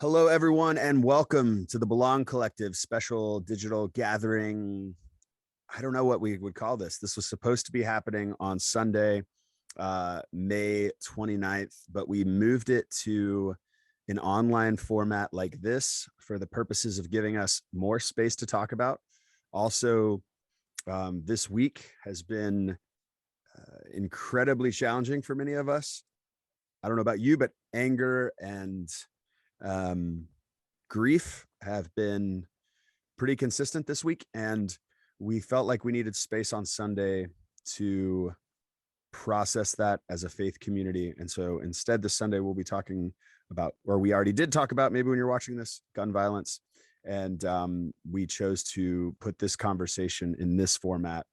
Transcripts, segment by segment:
Hello, everyone, and welcome to the Belong Collective special digital gathering. I don't know what we would call this. This was supposed to be happening on Sunday, May 29th, but we moved it to an online format like this for the purposes of giving us more space to talk about. Also, this week has been incredibly challenging for many of us. I don't know about you, but anger and grief have been pretty consistent this week, and we felt like we needed space on Sunday to process that as a faith community. And so instead, this Sunday we'll be talking about, or we already did talk about, maybe when you're watching this, gun violence. And we chose to put this conversation in this format.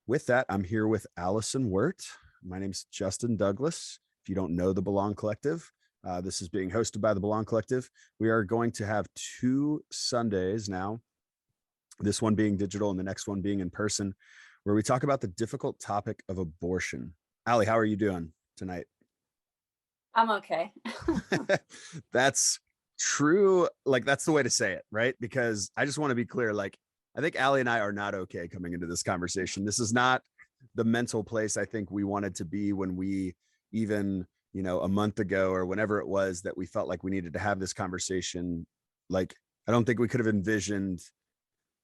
With that, I'm here with Alyson Wirt. My name's Justin Douglas. If you don't know the Belong Collective, this is being hosted by the Belong Collective. We are going to have 2 Sundays now, this one being digital and the next one being in person, where we talk about the difficult topic of abortion. Allie, how are you doing tonight? I'm okay. That's true. Like, that's the way to say it, right? Because I just want to be clear. Like, I think Allie and I are not okay coming into this conversation. This is not the mental place I think we wanted to be when we even, a month ago or whenever it was that we felt like we needed to have this conversation. Like, I don't think we could have envisioned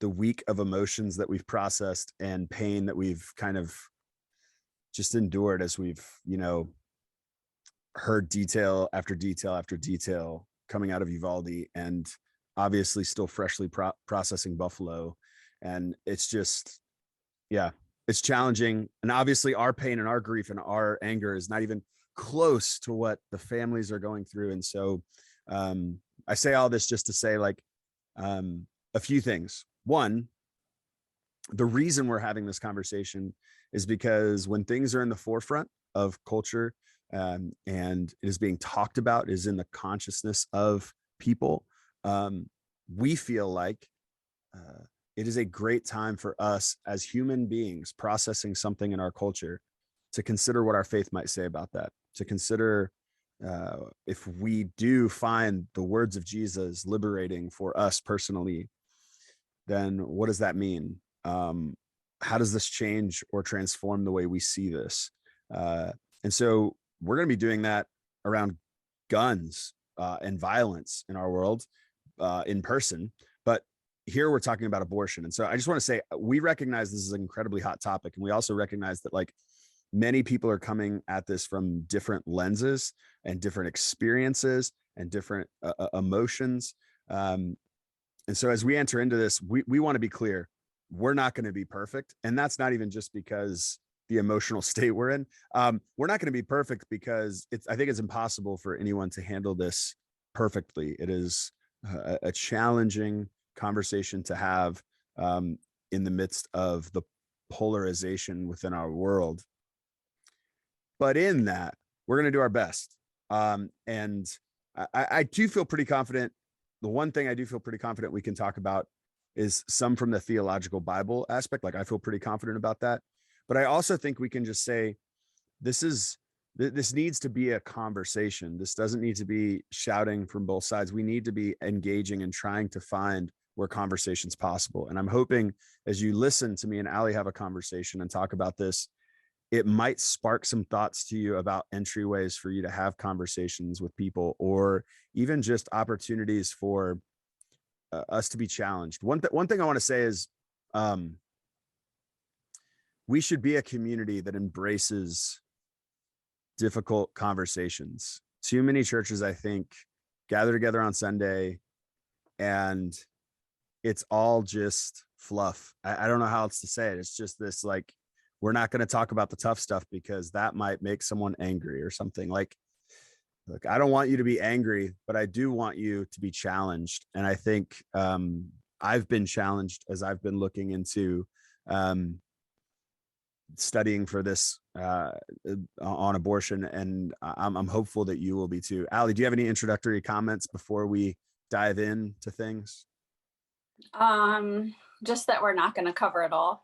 the week of emotions that we've processed and pain that we've kind of just endured as we've, heard detail after detail after detail coming out of Uvalde, and obviously still freshly processing Buffalo. And it's just, it's challenging. And obviously our pain and our grief and our anger is not even close to what the families are going through. And so I say all this just to say, like, a few things. One, the reason we're having this conversation is because when things are in the forefront of culture, and it is being talked about, is in the consciousness of people, we feel like it is a great time for us as human beings processing something in our culture to consider what our faith might say about that, to consider if we do find the words of Jesus liberating for us personally, then what does that mean? How does this change or transform the way we see this? And so we're going to be doing that around guns and violence in our world in person. But here we're talking about abortion. And so I just want to say, we recognize this is an incredibly hot topic. And we also recognize that, like, many people are coming at this from different lenses and different experiences and different emotions. And so as we enter into this, we want to be clear, we're not going to be perfect. And that's not even just because the emotional state we're in. We're not going to be perfect because I think it's impossible for anyone to handle this perfectly. It is a challenging conversation to have in the midst of the polarization within our world. But in that, we're going to do our best. And I do feel pretty confident. The one thing I do feel pretty confident we can talk about is some from the theological Bible aspect. Like, I feel pretty confident about that. But I also think we can just say, this needs to be a conversation. This doesn't need to be shouting from both sides. We need to be engaging and trying to find where conversation's possible. And I'm hoping as you listen to me and Allie have a conversation and talk about this, it might spark some thoughts to you about entryways for you to have conversations with people, or even just opportunities for us to be challenged. One thing I want to say is, we should be a community that embraces difficult conversations. Too many churches, I think, gather together on Sunday and it's all just fluff. I don't know how else to say it. It's just this, like, we're not going to talk about the tough stuff because that might make someone angry or something. Like, look, I don't want you to be angry, but I do want you to be challenged. And I think I've been challenged as I've been looking into studying for this on abortion, and I'm hopeful that you will be too. Allie, do you have any introductory comments before we dive into things? Just that we're not going to cover it all.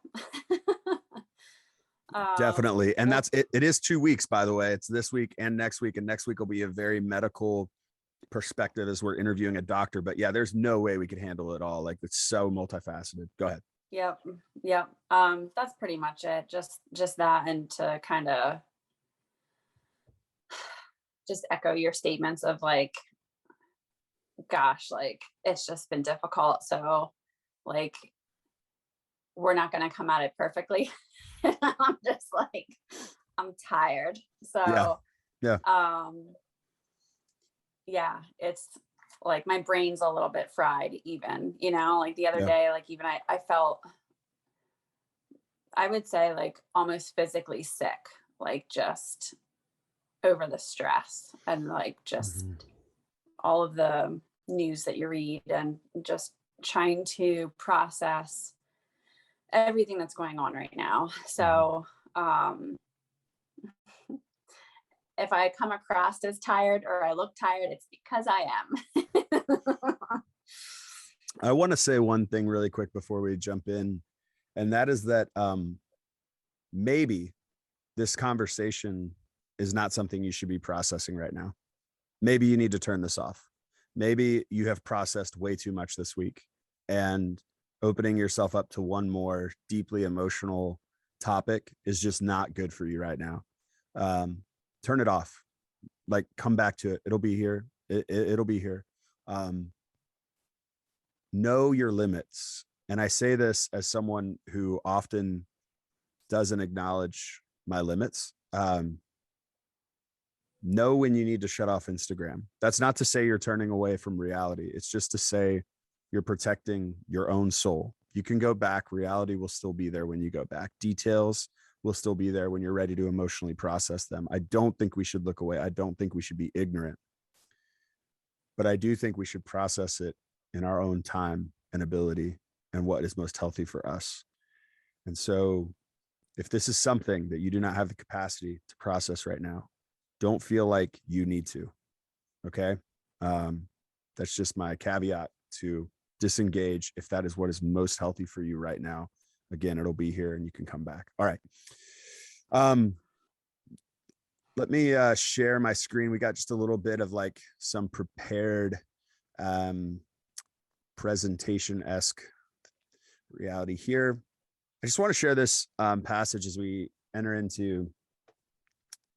Definitely. And that's it. It is 2 weeks, by the way. It's this week and next week will be a very medical perspective as we're interviewing a doctor, but yeah, there's no way we could handle it all. Like it's so multifaceted. Go ahead. Yep. Yep. That's pretty much it. Just that, and to kind of just echo your statements of like, gosh, like it's just been difficult. So like we're not going to come at it perfectly. I'm just like, I'm tired. Yeah. So Yeah. yeah, it's like my brain's a little bit fried even, like the other Yeah. day, like even I felt, I would say like almost physically sick, like just over the stress and like just Mhm. all of the news that you read and just trying to process everything that's going on right now. So, if I come across as tired or I look tired, it's because I am. I want to say one thing really quick before we jump in, and that is that maybe this conversation is not something you should be processing right now. Maybe you need to turn this off. Maybe you have processed way too much this week, and opening yourself up to one more deeply emotional topic is just not good for you right now. Turn it off. Like come back to it. It'll be here. It'll be here. Know your limits. And I say this as someone who often doesn't acknowledge my limits. Know when you need to shut off Instagram. That's not to say you're turning away from reality. It's just to say you're protecting your own soul. You can go back. Reality will still be there when you go back. Details will still be there when you're ready to emotionally process them. I don't think we should look away. I don't think we should be ignorant. But I do think we should process it in our own time and ability and what is most healthy for us. And so if this is something that you do not have the capacity to process right now, don't feel like you need to. Okay. That's just my caveat to disengage if that is what is most healthy for you right now. Again, it'll be here and you can come back. All right. Let me share my screen. We got just a little bit of like some prepared presentation-esque reality here. I just want to share this passage as we enter into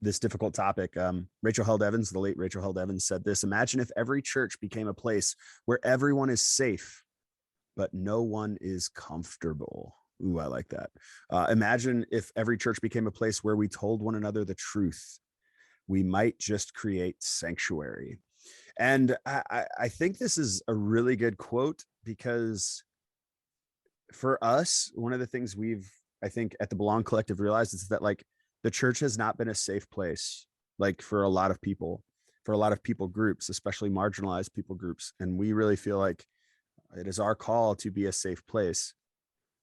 this difficult topic. Rachel Held Evans, the late Rachel Held Evans, said this: imagine if every church became a place where everyone is safe, but no one is comfortable. Ooh, I like that. Imagine if every church became a place where we told one another the truth. We might just create sanctuary. And I think this is a really good quote, because for us, one of the things we've, I think at the Belong Collective realized is that like the church has not been a safe place, like for a lot of people groups, especially marginalized people groups. And we really feel like it is our call to be a safe place.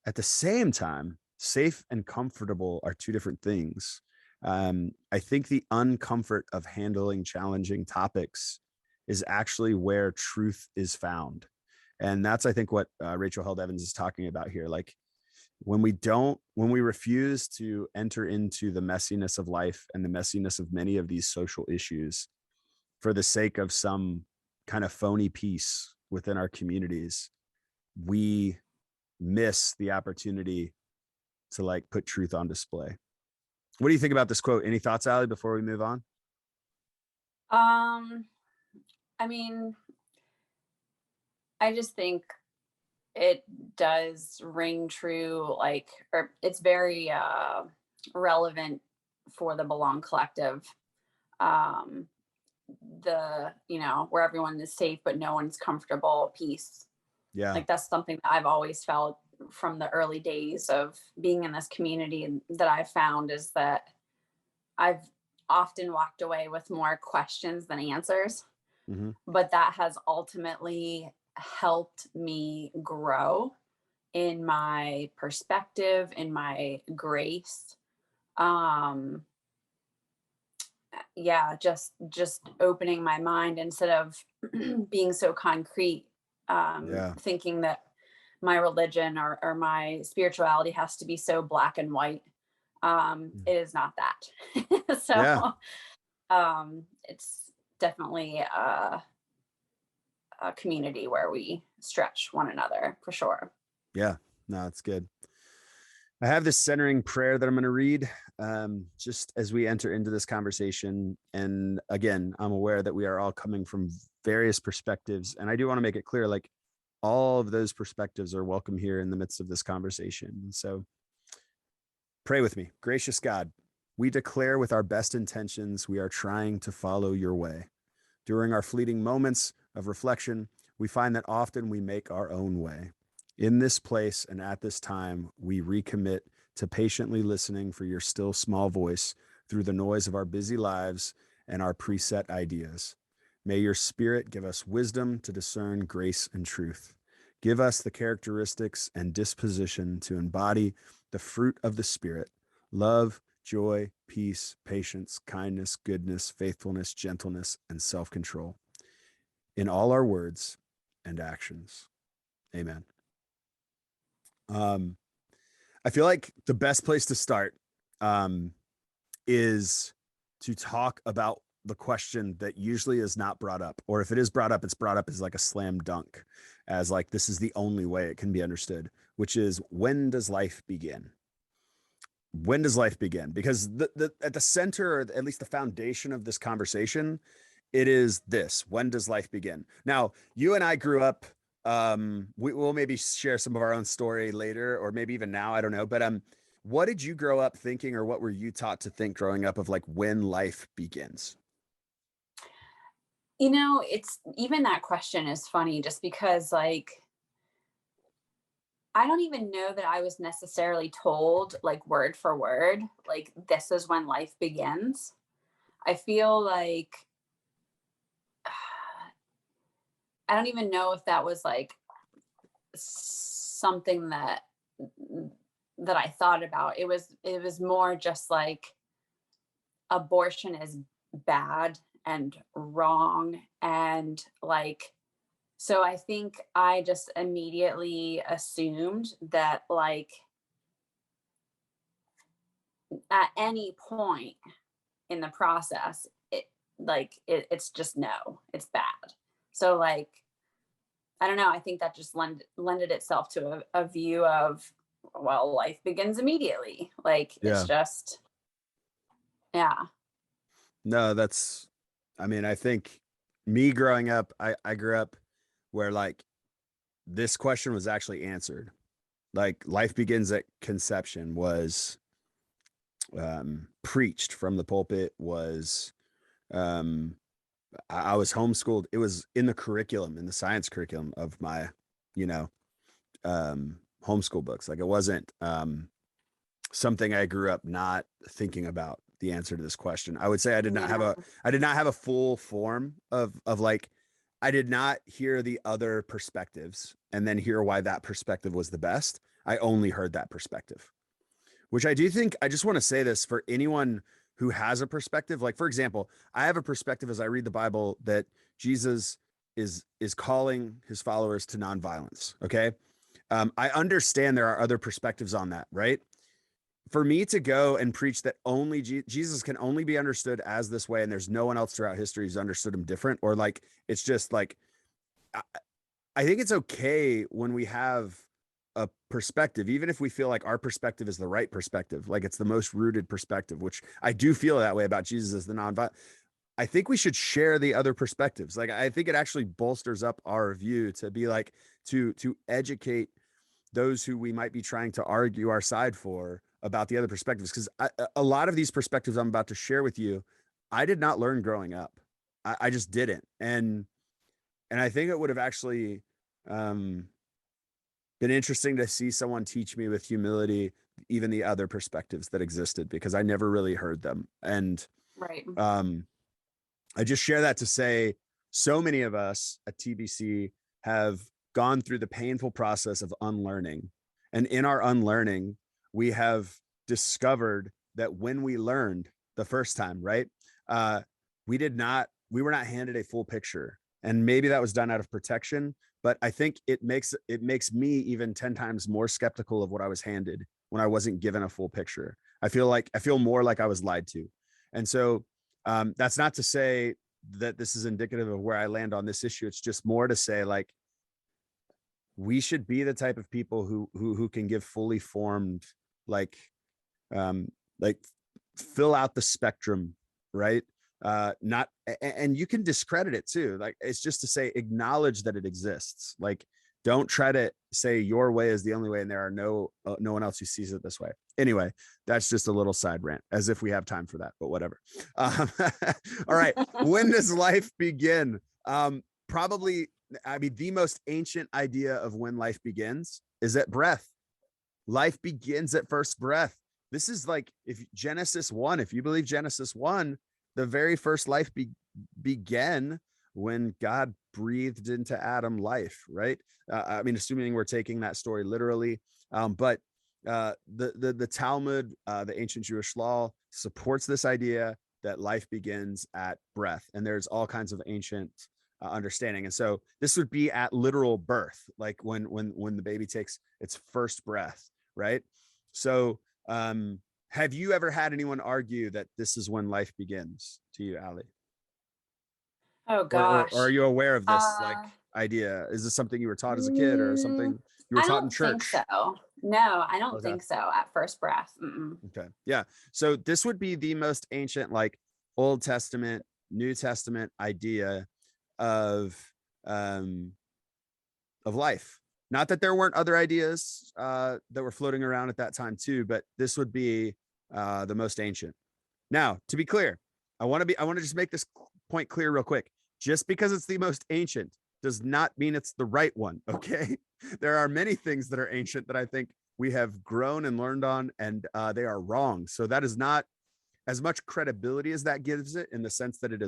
At the same time, safe and comfortable are two different things. I think the uncomfort of handling challenging topics is actually where truth is found. And that's, I think, what Rachel Held Evans is talking about here. Like when we refuse to enter into the messiness of life and the messiness of many of these social issues for the sake of some kind of phony peace within our communities, we miss the opportunity to like put truth on display. What do you think about this quote? Any thoughts, Allie, before we move on? I mean, I just think it does ring true, like, or it's very relevant for the Belong Collective. Where everyone is safe but no one's comfortable piece. Yeah. Like that's something that I've always felt from the early days of being in this community, and that I've found is that I've often walked away with more questions than answers. Mm-hmm. But that has ultimately helped me grow in my perspective, in my grace. Yeah, just opening my mind instead of being so concrete, Yeah. thinking that my religion or my spirituality has to be so black and white. It is not that. So Yeah. it's definitely a community where we stretch one another for sure. Yeah, no, it's good. I have this centering prayer that I'm going to read just as we enter into this conversation. And again, I'm aware that we are all coming from various perspectives. And I do want to make it clear, like, all of those perspectives are welcome here in the midst of this conversation. So pray with me. Gracious God, we declare with our best intentions, we are trying to follow your way. During our fleeting moments of reflection, we find that often we make our own way. In this place and at this time, we recommit to patiently listening for your still small voice through the noise of our busy lives and our preset ideas. May your Spirit give us wisdom to discern grace and truth. Give us the characteristics and disposition to embody the fruit of the Spirit: love, joy, peace, patience, kindness, goodness, faithfulness, gentleness, and self-control in all our words and actions. Amen. I feel like the best place to start is to talk about the question that usually is not brought up, or if it is brought up, it's brought up as like a slam dunk, as like, this is the only way it can be understood, which is, when does life begin? When does life begin? Because at the center, or at least the foundation of this conversation, it is this: when does life begin? Now, you and I grew up, we will maybe share some of our own story later, or maybe even now, I don't know. But what did you grow up thinking, or what were you taught to think growing up of like when life begins? It's even, that question is funny just because, like, I don't even know that I was necessarily told, like, word for word, like, this is when life begins. I feel like I don't even know if that was like something that I thought about. It was more just like, abortion is bad and wrong, and like, so I think I just immediately assumed that, like, at any point in the process, it's just, no, it's bad. So, like, I don't know, I think that just lended itself to a view of, well, life begins immediately. Like, Yeah. it's just, yeah. No, I mean, I think me growing up, I grew up where like this question was actually answered. Like, life begins at conception was preached from the pulpit, was I was homeschooled. It was in the curriculum, in the science curriculum of my, you know, homeschool books. Like, it wasn't something I grew up not thinking about the answer to this question. I would say I did not have a full form of like, I did not hear the other perspectives and then hear why that perspective was the best. I only heard that perspective, which I do think, I just want to say this for anyone who has a perspective. Like, for example, I have a perspective as I read the Bible that Jesus is calling his followers to nonviolence. Okay. I understand there are other perspectives on that, right? For me to go and preach that only Jesus can only be understood as this way, and there's no one else throughout history who's understood him different, or like, it's just like, I think it's okay when we have a perspective, even if we feel like our perspective is the right perspective, like it's the most rooted perspective, which I do feel that way about Jesus as the nonviolent. I think we should share the other perspectives. Like, I think it actually bolsters up our view to be like, to educate those who we might be trying to argue our side for about the other perspectives. Because a lot of these perspectives I'm about to share with you, I did not learn growing up. I just didn't. And I think it would have actually been interesting to see someone teach me with humility even the other perspectives that existed, because I never really heard them. And Right. I just share that to say, so many of us at TBC have gone through the painful process of unlearning. And in our unlearning, we have discovered that when we learned the first time, right, we were not handed a full picture. And maybe that was done out of protection, but I think it makes me even 10 times more skeptical of what I was handed when I wasn't given a full picture. I feel more like I was lied to. And so that's not to say that this is indicative of where I land on this issue. It's just more to say, like, we should be the type of people who can give fully formed, like, like fill out the spectrum, right? Not, and you can discredit it too. Like, it's just to say, acknowledge that it exists. Like, don't try to say your way is the only way and there are no one else who sees it this way. Anyway, that's just a little side rant, as if we have time for that, but whatever. All right. When does life begin? Probably, I mean, the most ancient idea of when life begins is at breath. Life begins at first breath. This is like, if Genesis 1, if you believe Genesis 1, the very first life began when God breathed into Adam life, right? I mean, assuming we're taking that story literally, but the Talmud, the ancient Jewish law, supports this idea that life begins at breath, and there's all kinds of ancient understanding. And so this would be at literal birth, like when the baby takes its first breath, right? So have you ever had anyone argue that this is when life begins to you, Allie? Oh Or are gosh. you aware of this like idea? Is this something you were taught as a kid, or something you were I taught in don't think church? so. No, I don't Okay. think so at first breath. Okay. Yeah. So this would be the most ancient, like, Old Testament, New Testament idea of life. Not that there weren't other ideas that were floating around at that time too, but this would be the most ancient. Now, to be clear, I want to just make this point clear real quick. Just because it's the most ancient does not mean it's the right one. Okay. There are many things that are ancient that I think we have grown and learned on, and they are wrong. So that is not as much credibility as that gives it, in the sense that it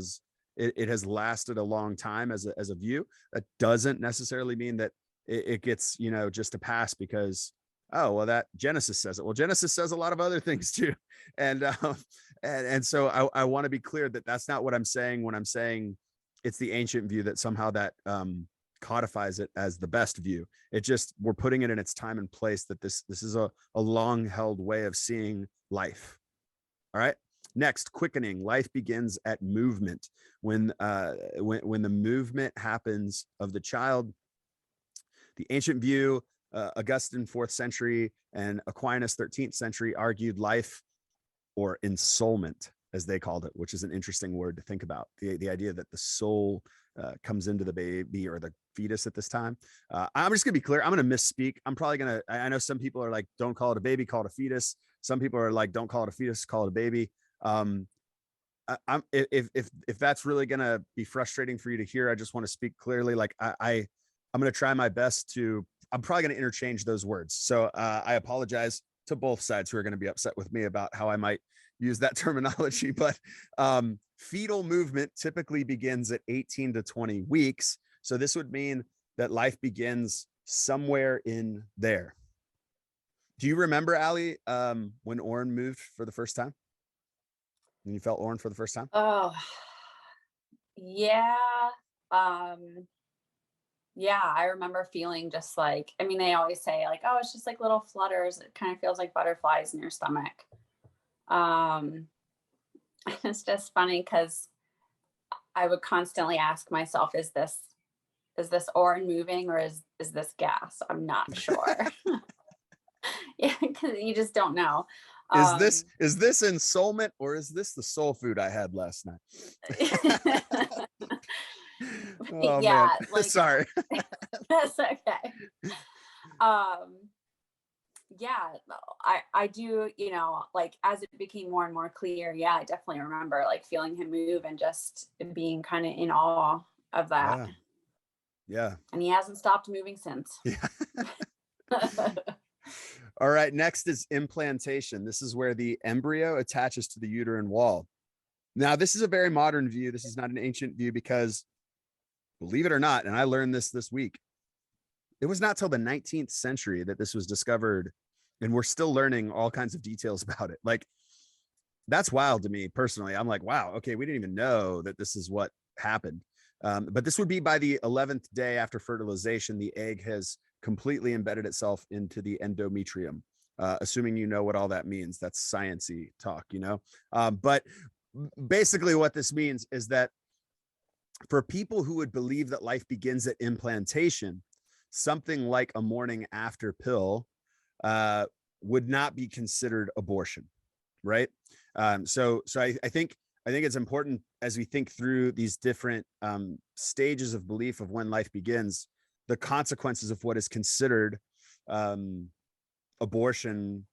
has lasted a long time as a view. That doesn't necessarily mean that it gets, just a pass because, oh, well, that Genesis says it. Well, Genesis says a lot of other things too. And so I want to be clear that that's not what I'm saying when I'm saying it's the ancient view, that somehow that codifies it as the best view. It just, we're putting it in its time and place, that this is a long held way of seeing life. All right. Next, quickening. Life begins at movement. When the movement happens of the child. The ancient view, Augustine 4th century and Aquinas 13th century, argued life, or ensoulment, as they called it, which is an interesting word to think about. The idea that the soul comes into the baby or the fetus at this time. I'm just gonna be clear. I'm gonna misspeak. I know some people are like, don't call it a baby, call it a fetus. Some people are like, don't call it a fetus, call it a baby. If that's really gonna be frustrating for you to hear, I just want to speak clearly. Like, I'm gonna try my best to. I'm probably gonna interchange those words. So I apologize to both sides who are gonna be upset with me about how I might use that terminology. But fetal movement typically begins at 18 to 20 weeks. So this would mean that life begins somewhere in there. Do you remember, Allie, when Orrin moved for the first time? When you felt Orrin for the first time? Oh, yeah. Um, yeah, I remember feeling just like, I mean, they always say like, oh, it's just like little flutters. It kind of feels like butterflies in your stomach. It's just funny because I would constantly ask myself, is this Orrin moving, or is this gas? I'm not sure. Yeah, because you just don't know. Is this ensoulment, or is this the soul food I had last night? Oh Yeah, man, like, sorry. that's okay. Yeah, I do, like, as it became more and more clear, yeah, I definitely remember like feeling him move and just being kind of in awe of that. Yeah. And he hasn't stopped moving since. Yeah. All right, next is implantation. This is where the embryo attaches to the uterine wall. Now, this is a very modern view. This is not an ancient view because, believe it or not, and I learned this week, it was not till the 19th century that this was discovered, and we're still learning all kinds of details about it. Like, that's wild to me personally. I'm like, wow, okay, we didn't even know that this is what happened. But this would be by the 11th day after fertilization, the egg has completely embedded itself into the endometrium, assuming you know what all that means. That's sciencey talk, But basically what this means is that for people who would believe that life begins at implantation, something like a morning after pill would not be considered abortion, right? I think it's important as we think through these different stages of belief of when life begins, the consequences of what is considered abortion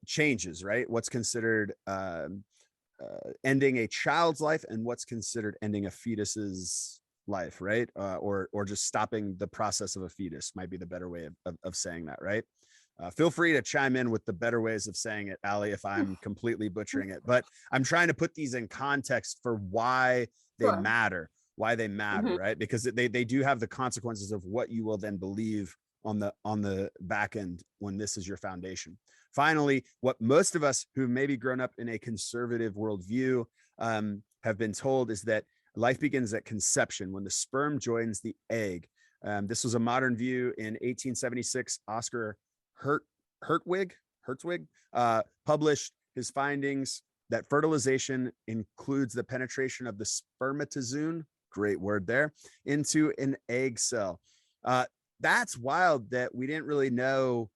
changes, right? What's considered ending a child's life and what's considered ending a fetus's life, right? Or just stopping the process of a fetus might be the better way of saying that, right? Feel free to chime in with the better ways of saying it, Allie, if I'm completely butchering it. But I'm trying to put these in context for why they matter, right? Because they do have the consequences of what you will then believe on the back end when this is your foundation. Finally, what most of us who maybe grown up in a conservative worldview have been told is that life begins at conception when the sperm joins the egg. This was a modern view in 1876. Oscar Hertwig published his findings that fertilization includes the penetration of the spermatozoon, great word there, into an egg cell. That's wild that we didn't really know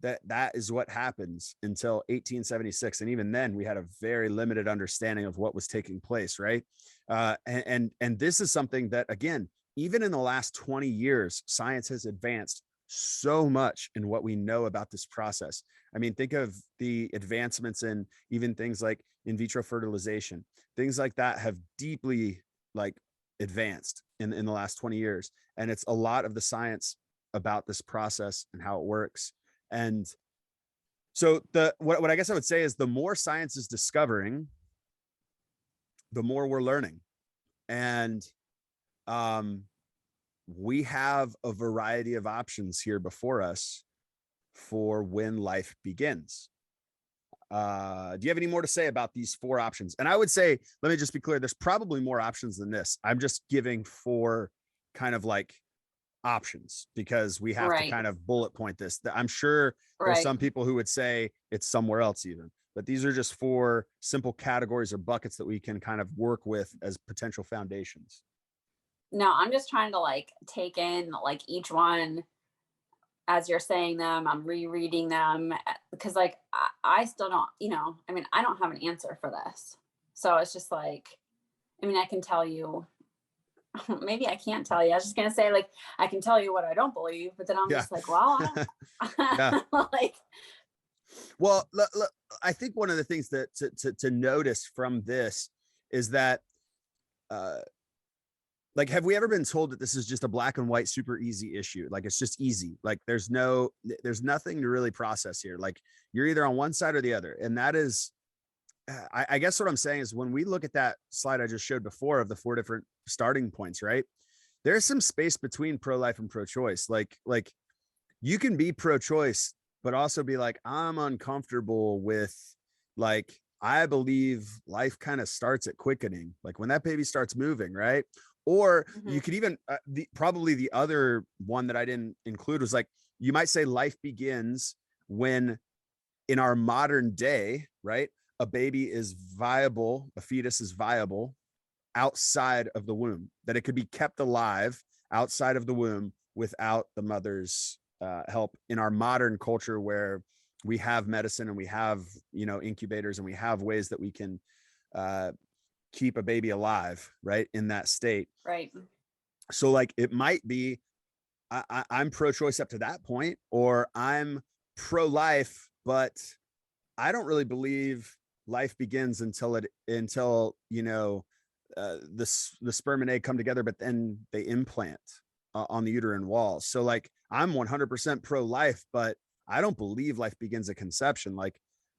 that is what happens until 1876. And even then we had a very limited understanding of what was taking place, right? And this is something that, again, even in the last 20 years, science has advanced so much in what we know about this process. I mean, think of the advancements in even things like in vitro fertilization. Things like that have deeply advanced in the last 20 years. And it's a lot of the science about this process and how it works. And so what I guess I would say is the more science is discovering, the more we're learning. And we have a variety of options here before us for when life begins. Do you have any more to say about these 4 options? And I would say, let me just be clear, there's probably more options than this. I'm just giving 4 kind of options because we have to kind of bullet point this. I'm sure there's some people who would say it's somewhere else even, but these are just 4 simple categories or buckets that we can kind of work with as potential foundations. No, I'm just trying to take in each one as you're saying them. I'm rereading them because I still don't, I mean, I don't have an answer for this. So it's just I mean, I can tell you, maybe I can't tell you. I was just going to say I can tell you what I don't believe, but then I'm just well, I don't Well, look, I think one of the things that to notice from this is that have we ever been told that this is just a black and white, super easy issue? It's just easy. There's nothing to really process here. You're either on one side or the other. And that is, I guess what I'm saying is when we look at that slide I just showed before of the 4 different starting points, right? There's some space between pro-life and pro-choice. You can be pro-choice, but also be I'm uncomfortable with I believe life kind of starts at quickening, when that baby starts moving, right? Or you could even probably the other one that I didn't include was you might say life begins when in our modern day, right? A baby is viable, a fetus is viable outside of the womb, that it could be kept alive outside of the womb without the mother's help in our modern culture where we have medicine and we have, incubators and we have ways that we can keep a baby alive, right, in that state. Right. So it might be I'm pro-choice up to that point, or I'm pro-life, but I don't really believe life begins until the sperm and egg come together, but then they implant on the uterine wall. So I'm 100% pro-life, but I don't believe life begins at conception.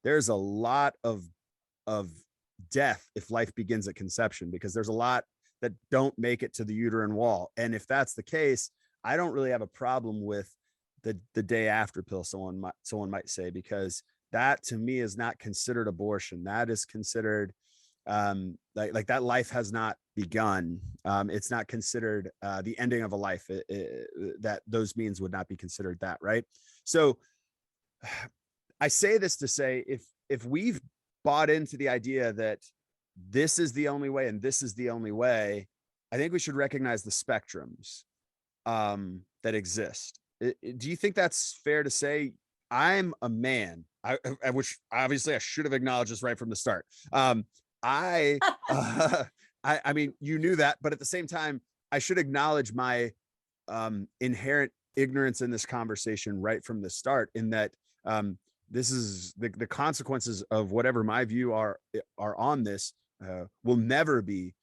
There's a lot of death if life begins at conception, because there's a lot that don't make it to the uterine wall. And if that's the case, I don't really have a problem with the day after pill, someone might say, because that to me is not considered abortion. That is considered that life has not begun. It's not considered the ending of a life. That those means would not be considered that, right? So I say this to say, if we've bought into the idea that this is the only way and this is the only way, I think we should recognize the spectrums that exist. Do you think that's fair to say? I'm a man, which obviously I should have acknowledged this right from the start. I, uh, I mean, you knew that, but at the same time, I should acknowledge my inherent ignorance in this conversation right from the start. In that, this is the consequences of whatever my view are on this will never be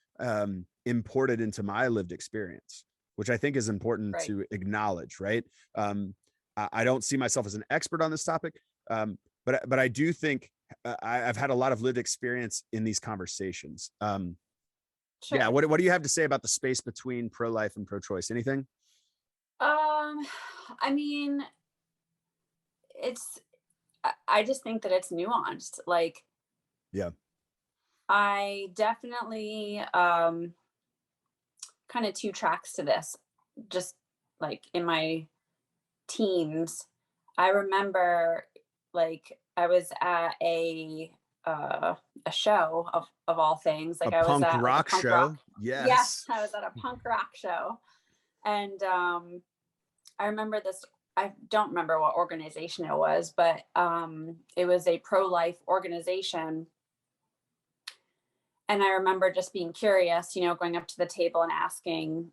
imported into my lived experience, which I think is important Right. to acknowledge. Right. I don't see myself as an expert on this topic, but I do think I've had a lot of lived experience in these conversations. Sure. Yeah. What do you have to say about the space between pro-life and pro-choice? Anything? I mean, it's, I just think that it's nuanced. Like, Yeah. I definitely, kind of two tracks to this. Just like in my teens, I remember, like, I was at a show of all things. A Like, I was punk at like a rock punk rock. show. Yes, Yes. I was at a punk rock show, and I remember this. I don't remember what organization it was, but it was a pro-life organization. And I remember just being curious, going up to the table and asking,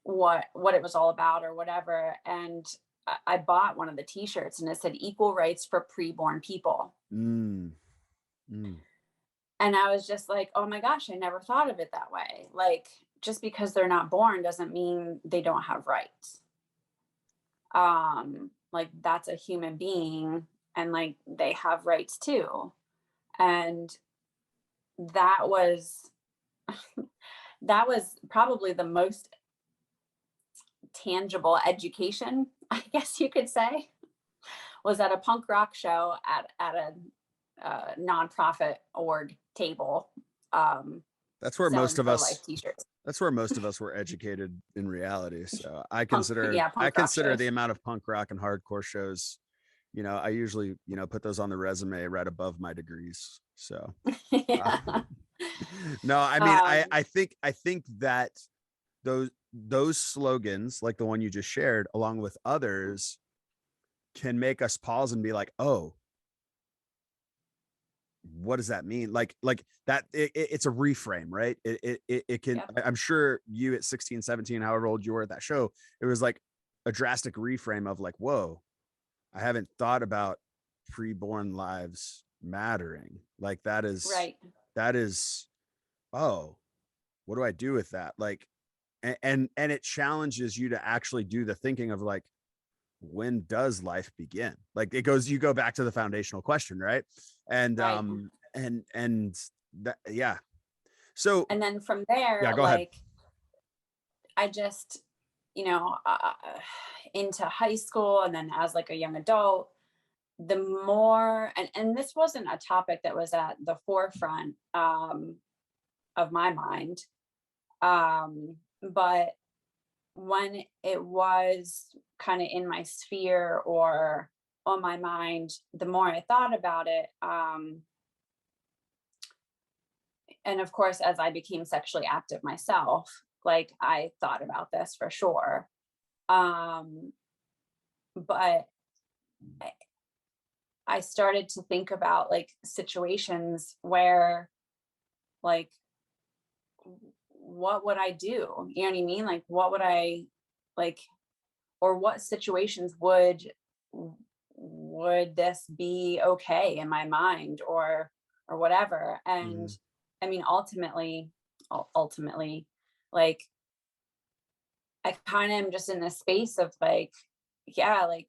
what it was all about or whatever. And I bought one of the t-shirts and it said equal rights for preborn people. Mm, mm. And I was just like, oh my gosh, I never thought of it that way. Like, just because they're not born doesn't mean they don't have rights. Like, that's a human being, and like they have rights too. And that was that was probably the most tangible education, I guess you could say, was at a punk rock show at a nonprofit org table, That's where most selling of us pro-life t-shirts. that's where most of us were educated in reality. So I Punk, consider yeah, I punk rock consider the shows. amount of punk rock and hardcore shows, I usually, put those on the resume right above my degrees. So uh, Yeah. no, I mean, um I think that those slogans, like the one you just shared, along with others, can make us pause and be like, oh, what does that mean? Like that it's a reframe, right? It can, yep. I'm sure you at 16, 17, however old you were at that show, it was like a drastic reframe of like, whoa, I haven't thought about preborn lives mattering. Like Right. that is, oh, what do I do with that? Like, and it challenges you to actually do the thinking of like, when does life begin? Like you go back to the foundational question, right? And Right. and that, yeah. So And then from there, yeah, go ahead. like, I just, you know uh, into high school, and then as like a young adult, the more, and this wasn't a topic that was at the forefront of my mind, but when it was kind of in my sphere or on my mind, the more I thought about it, and of course, as I became sexually active myself, like, I thought about this for sure. um but I started to think about like situations where, like, what would I do? You know what I mean? Like, what would I, like, or what situations would this be okay in my mind, or whatever. And Mhm. I mean, ultimately, like, I kind of am just in this space of like, yeah, like,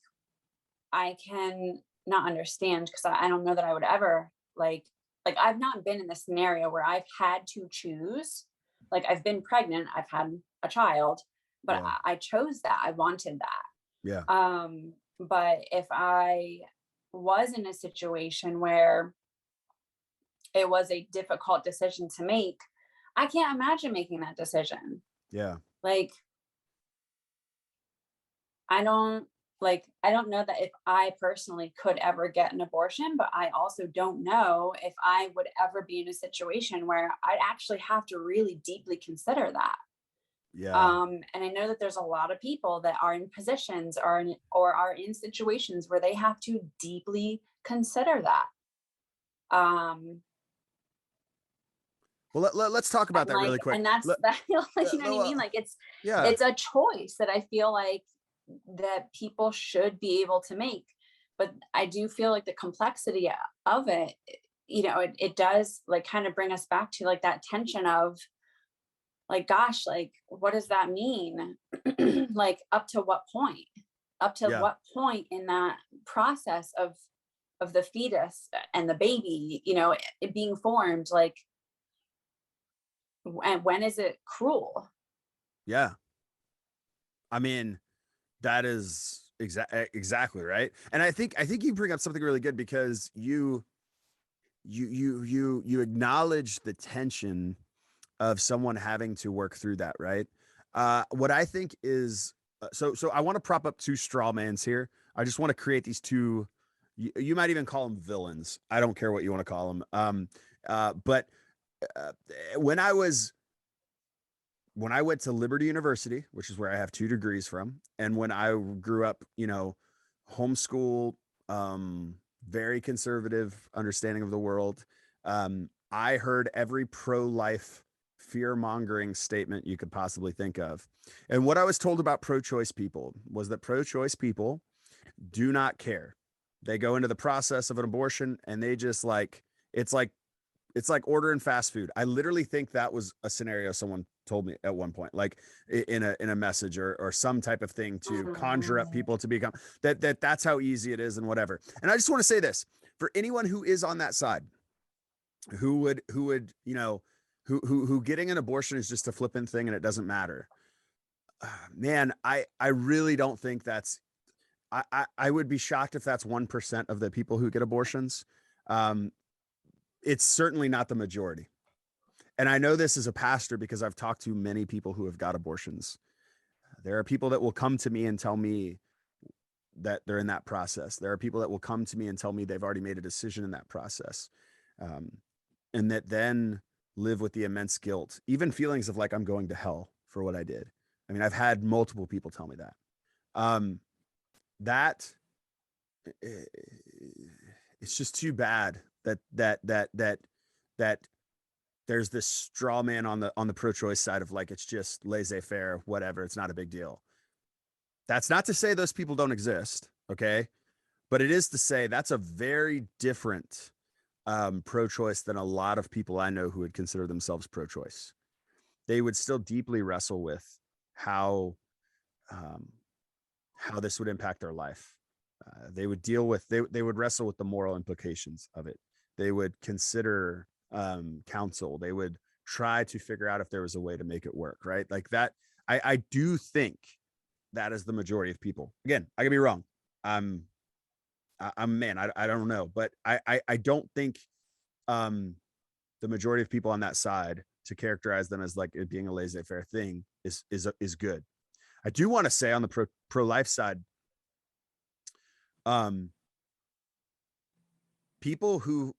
I can not understand, because I don't know that I would ever, like I've not been in the scenario where I've had to choose. Like, I've been pregnant, I've had a child, but Yeah. I chose that. I wanted Yeah. that. But if I was in a situation where it was a difficult decision to make, I can't imagine making that decision. Yeah. Like, I don't. like, I don't know that if I personally could ever get an abortion, but I also don't know if I would ever be in a situation where I'd actually have to really deeply consider that. Yeah. And I know that there's a lot of people that are in positions or are in situations where they have to deeply consider that. Um, Well, let's talk about and that like, really quick. and that's that, you know what I mean? Like Yeah. it's a choice that I feel like that people should be able to make. But I do feel like the complexity of it, it does like kind of bring us back to like that tension of like, gosh, like, what does that mean? Like, up to what point? Up to Yeah. what point in that process of the fetus and the baby, it being formed? Like, and when is it cruel? Yeah. I mean, that is exactly right. And I think you bring up something really good because you acknowledge the tension of someone having to work through that, right? What I think is so I want to prop up two straw mans here. I just want to create these two. You might even call them villains. I don't care what you want to call them. But uh, when I was when I went to Liberty University, which is where I have 2 degrees from, and when I grew up, homeschool, very conservative understanding of the world, I heard every pro-life fear mongering statement you could possibly think of. And what I was told about pro-choice people was that pro-choice people do not care. They go into the process of an abortion and they just it's like it's like ordering fast food. I literally think that was a scenario someone told me at one point, like in a message or some type of thing to conjure up people to become that's how easy it is and whatever. And I just want to say this for anyone who is on that side, who would who getting an abortion is just a flippant thing and it doesn't matter. Man, I really don't think that's I would be shocked if that's 1% of the people who get abortions. Um, it's certainly not the majority. And I know this as a pastor because I've talked to many people who have got abortions. There are people that will come to me and tell me that they're in that process. There are people that will come to me and tell me they've already made a decision in that process. Um, and that then live with the immense guilt, even feelings of like I'm going to hell for what I did. I mean, I've had multiple people tell me that. Um, that eh, it's just too bad that there's this straw man on the pro-choice side of like it's just laissez-faire, whatever, it's not a big deal. That's not to say those people don't exist, okay? But it is to say that's a very different pro-choice than a lot of people I know who would consider themselves pro-choice. They would still deeply wrestle with how um, how this would impact their life. They would deal with they would wrestle with the moral implications of it. They would consider counsel. They would try to figure out if there was a way to make it work, right? Like that. I do think that is the majority of people. Again, I could be wrong. I'm I'm man, I don't know, but I don't think the majority of people on that side to characterize them as like it being a laissez-faire thing is good. I do want to say on the pro life side, um, people who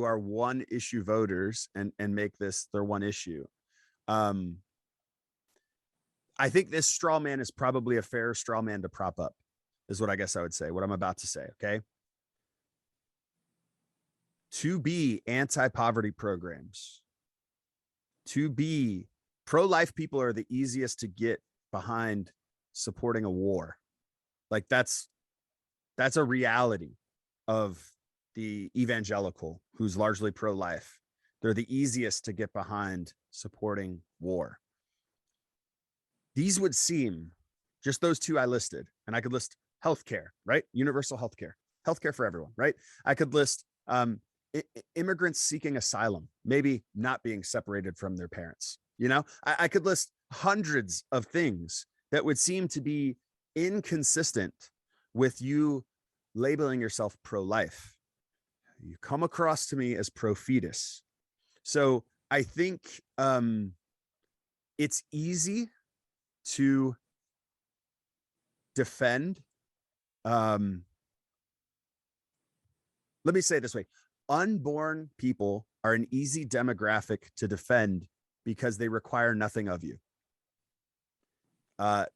are one issue voters and make this their one issue. Um, I think this straw man is probably a fair straw man to prop up, is what I guess I would say. What I'm about to say. Okay, to be anti-poverty programs, to be pro-life people are the easiest to get behind supporting a war. Like that's a reality of the evangelical who's largely pro-life. They're the easiest to get behind supporting war. These would seem just those two I listed, and I could list healthcare, right? Universal healthcare for everyone, right? I could list immigrants seeking asylum, maybe not being separated from their parents. I could list hundreds of things that would seem to be inconsistent with you labeling yourself pro-life. You come across to me as pro-fetus. So I think it's easy to defend um, let me say it this way. Unborn people are an easy demographic to defend because they require nothing of you.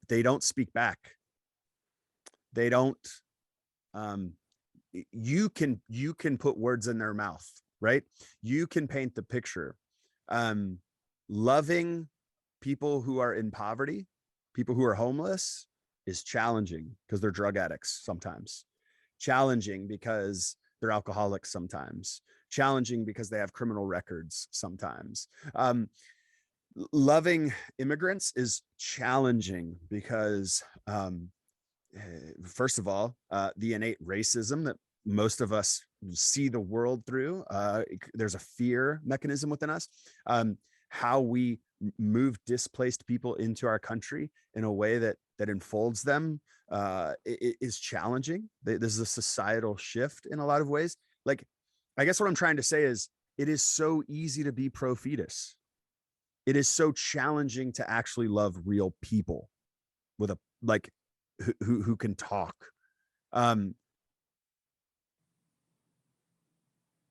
They don't speak back. They don't, you can put words in their mouth, right? You can paint the picture. Loving people who are in poverty, people who are homeless, is challenging because they're drug addicts sometimes, challenging because they're alcoholics sometimes, challenging because they have criminal records sometimes. Loving immigrants is challenging because, first of all, the innate racism that most of us see the world through, there's a fear mechanism within us. How we move displaced people into our country in a way that enfolds them is challenging. This is a societal shift in a lot of ways. Like, I guess what I'm trying to say is, it is so easy to be pro fetus. It is so challenging to actually love real people with a, like, who can talk.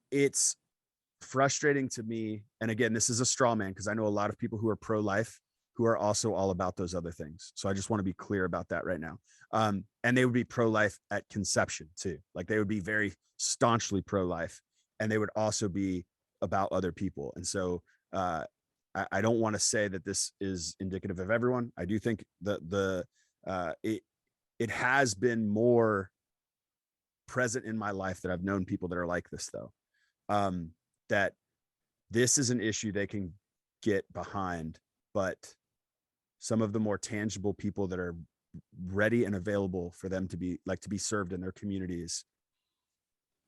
It's frustrating to me. And again, this is a straw man because I know a lot of people who are pro-life who are also all about those other things. So I just want to be clear about that right now. And they would be pro-life at conception too. Like, they would be very staunchly pro-life, and they would also be about other people. And so I don't want to say that this is indicative of everyone. I do think that it has been more present in my life that I've known people that are like this, though. That this is an issue they can get behind, but some of the more tangible people that are ready and available for them to be served in their communities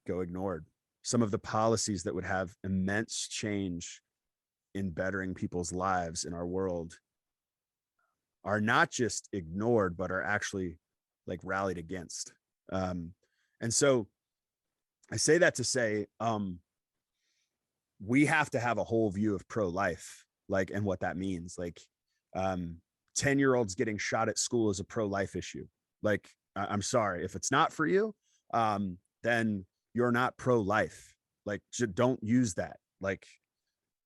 go ignored. Some of the policies that would have immense change in bettering people's lives in our world are not just ignored, but are actually like rallied against. And so I say that to say, we have to have a whole view of pro-life, like, and what that means. Like, 10-year-olds getting shot at school is a pro-life issue. Like, I'm sorry, if it's not for you, then you're not pro-life. Like, don't use that. Like,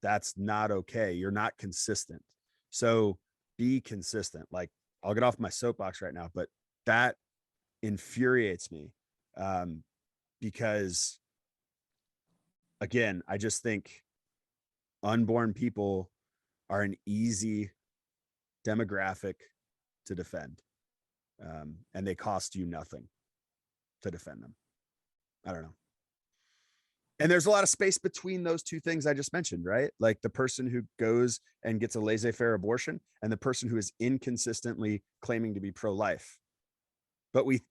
that's not okay. You're not consistent. So be consistent. Like, I'll get off my soapbox right now, but that infuriates me, because, again, I just think unborn people are an easy demographic to defend, and they cost you nothing to defend them. I don't know. And there's a lot of space between those two things I just mentioned, right? Like, the person who goes and gets a laissez-faire abortion and the person who is inconsistently claiming to be pro-life. But we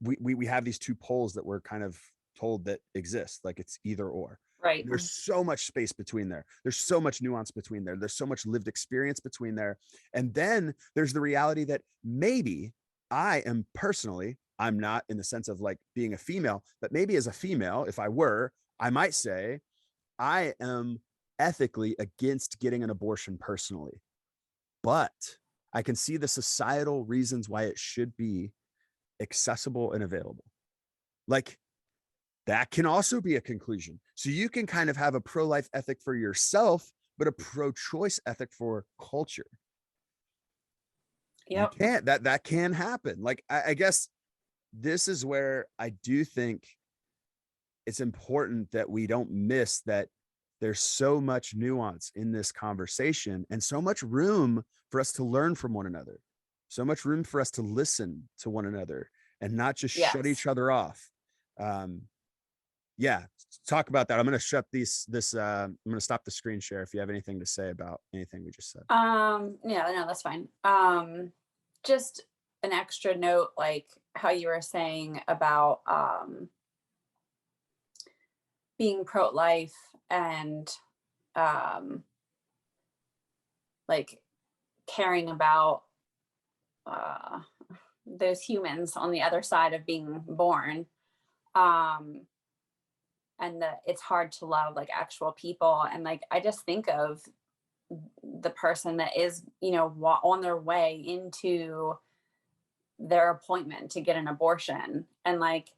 have these two poles that we're kind of told that exist, like it's either or. Right. There's so much space between there. There's so much nuance between there. There's so much lived experience between there. And then there's the reality that maybe I'm not in the sense of like being a female, but maybe as a female, if I were, I might say I am ethically against getting an abortion personally, but I can see the societal reasons why it should be accessible and available. Like, that can also be a conclusion. So you can kind of have a pro-life ethic for yourself, but a pro-choice ethic for culture. Yep. That can happen. Like, I guess this is where I do think it's important that we don't miss that there's so much nuance in this conversation and so much room for us to learn from one another, so much room for us to listen to one another and not just shut each other off. Yeah, talk about that. I'm going to shut I'm going to stop the screen share if you have anything to say about anything we just said. Yeah, no, that's fine. Just an extra note, like how you were saying about being pro-life and like caring about those humans on the other side of being born, and that it's hard to love like actual people. And like, I just think of the person that is, on their way into their appointment to get an abortion. And like,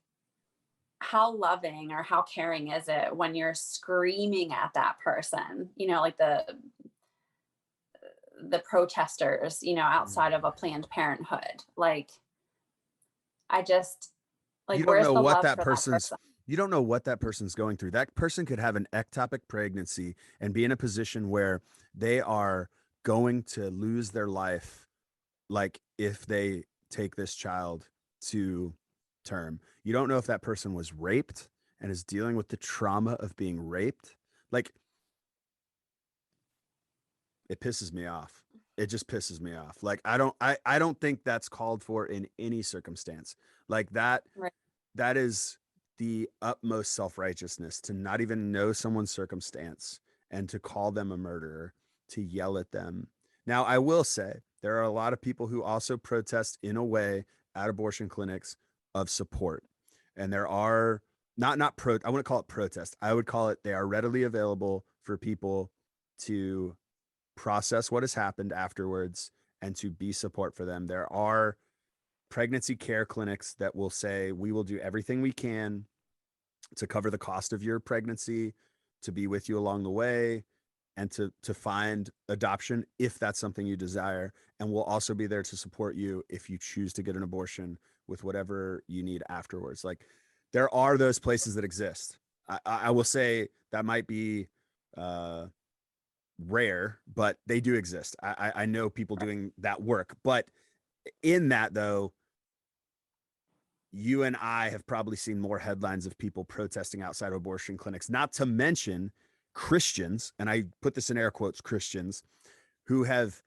how loving or how caring is it when you're screaming at that person, you know, like the protesters, you know, outside of a Planned Parenthood. Like, I just, like, You don't where's know the what love that for that person's person? you don't know what that person's going through. That person could have an ectopic pregnancy and be in a position where they are going to lose their life, like if they take this child to term. You don't know if that person was raped and is dealing with the trauma of being raped. Like, it pisses me off. It just pisses me off. Like, I don't think that's called for in any circumstance. Like Right. that is the utmost self-righteousness, to not even know someone's circumstance and to call them a murderer, to yell at them. Now, I will say there are a lot of people who also protest in a way at abortion clinics of support. And there are I wouldn't call it protest. I would call it, they are readily available for people to process what has happened afterwards and to be support for them. There are pregnancy care clinics that will say, we will do everything we can to cover the cost of your pregnancy, to be with you along the way, and to find adoption if that's something you desire. And we'll also be there to support you if you choose to get an abortion with whatever you need afterwards. Like, there are those places that exist. I will say that might be rare, but they do exist. I know people doing that work. But in that, though, you and I have probably seen more headlines of people protesting outside abortion clinics, not to mention Christians, and I put this in air quotes, Christians, who have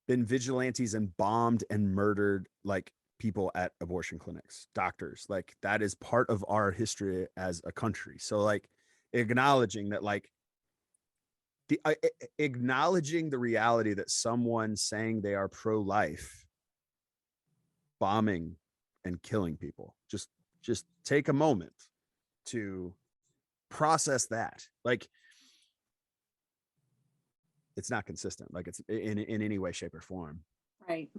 been vigilantes and bombed and murdered like people at abortion clinics, doctors. Like, that is part of our history as a country. So like, acknowledging that, like, acknowledging the reality that someone saying they are pro-life bombing and killing people, just take a moment to process that. Like, it's not consistent, like it's in any way, shape, or form. Right.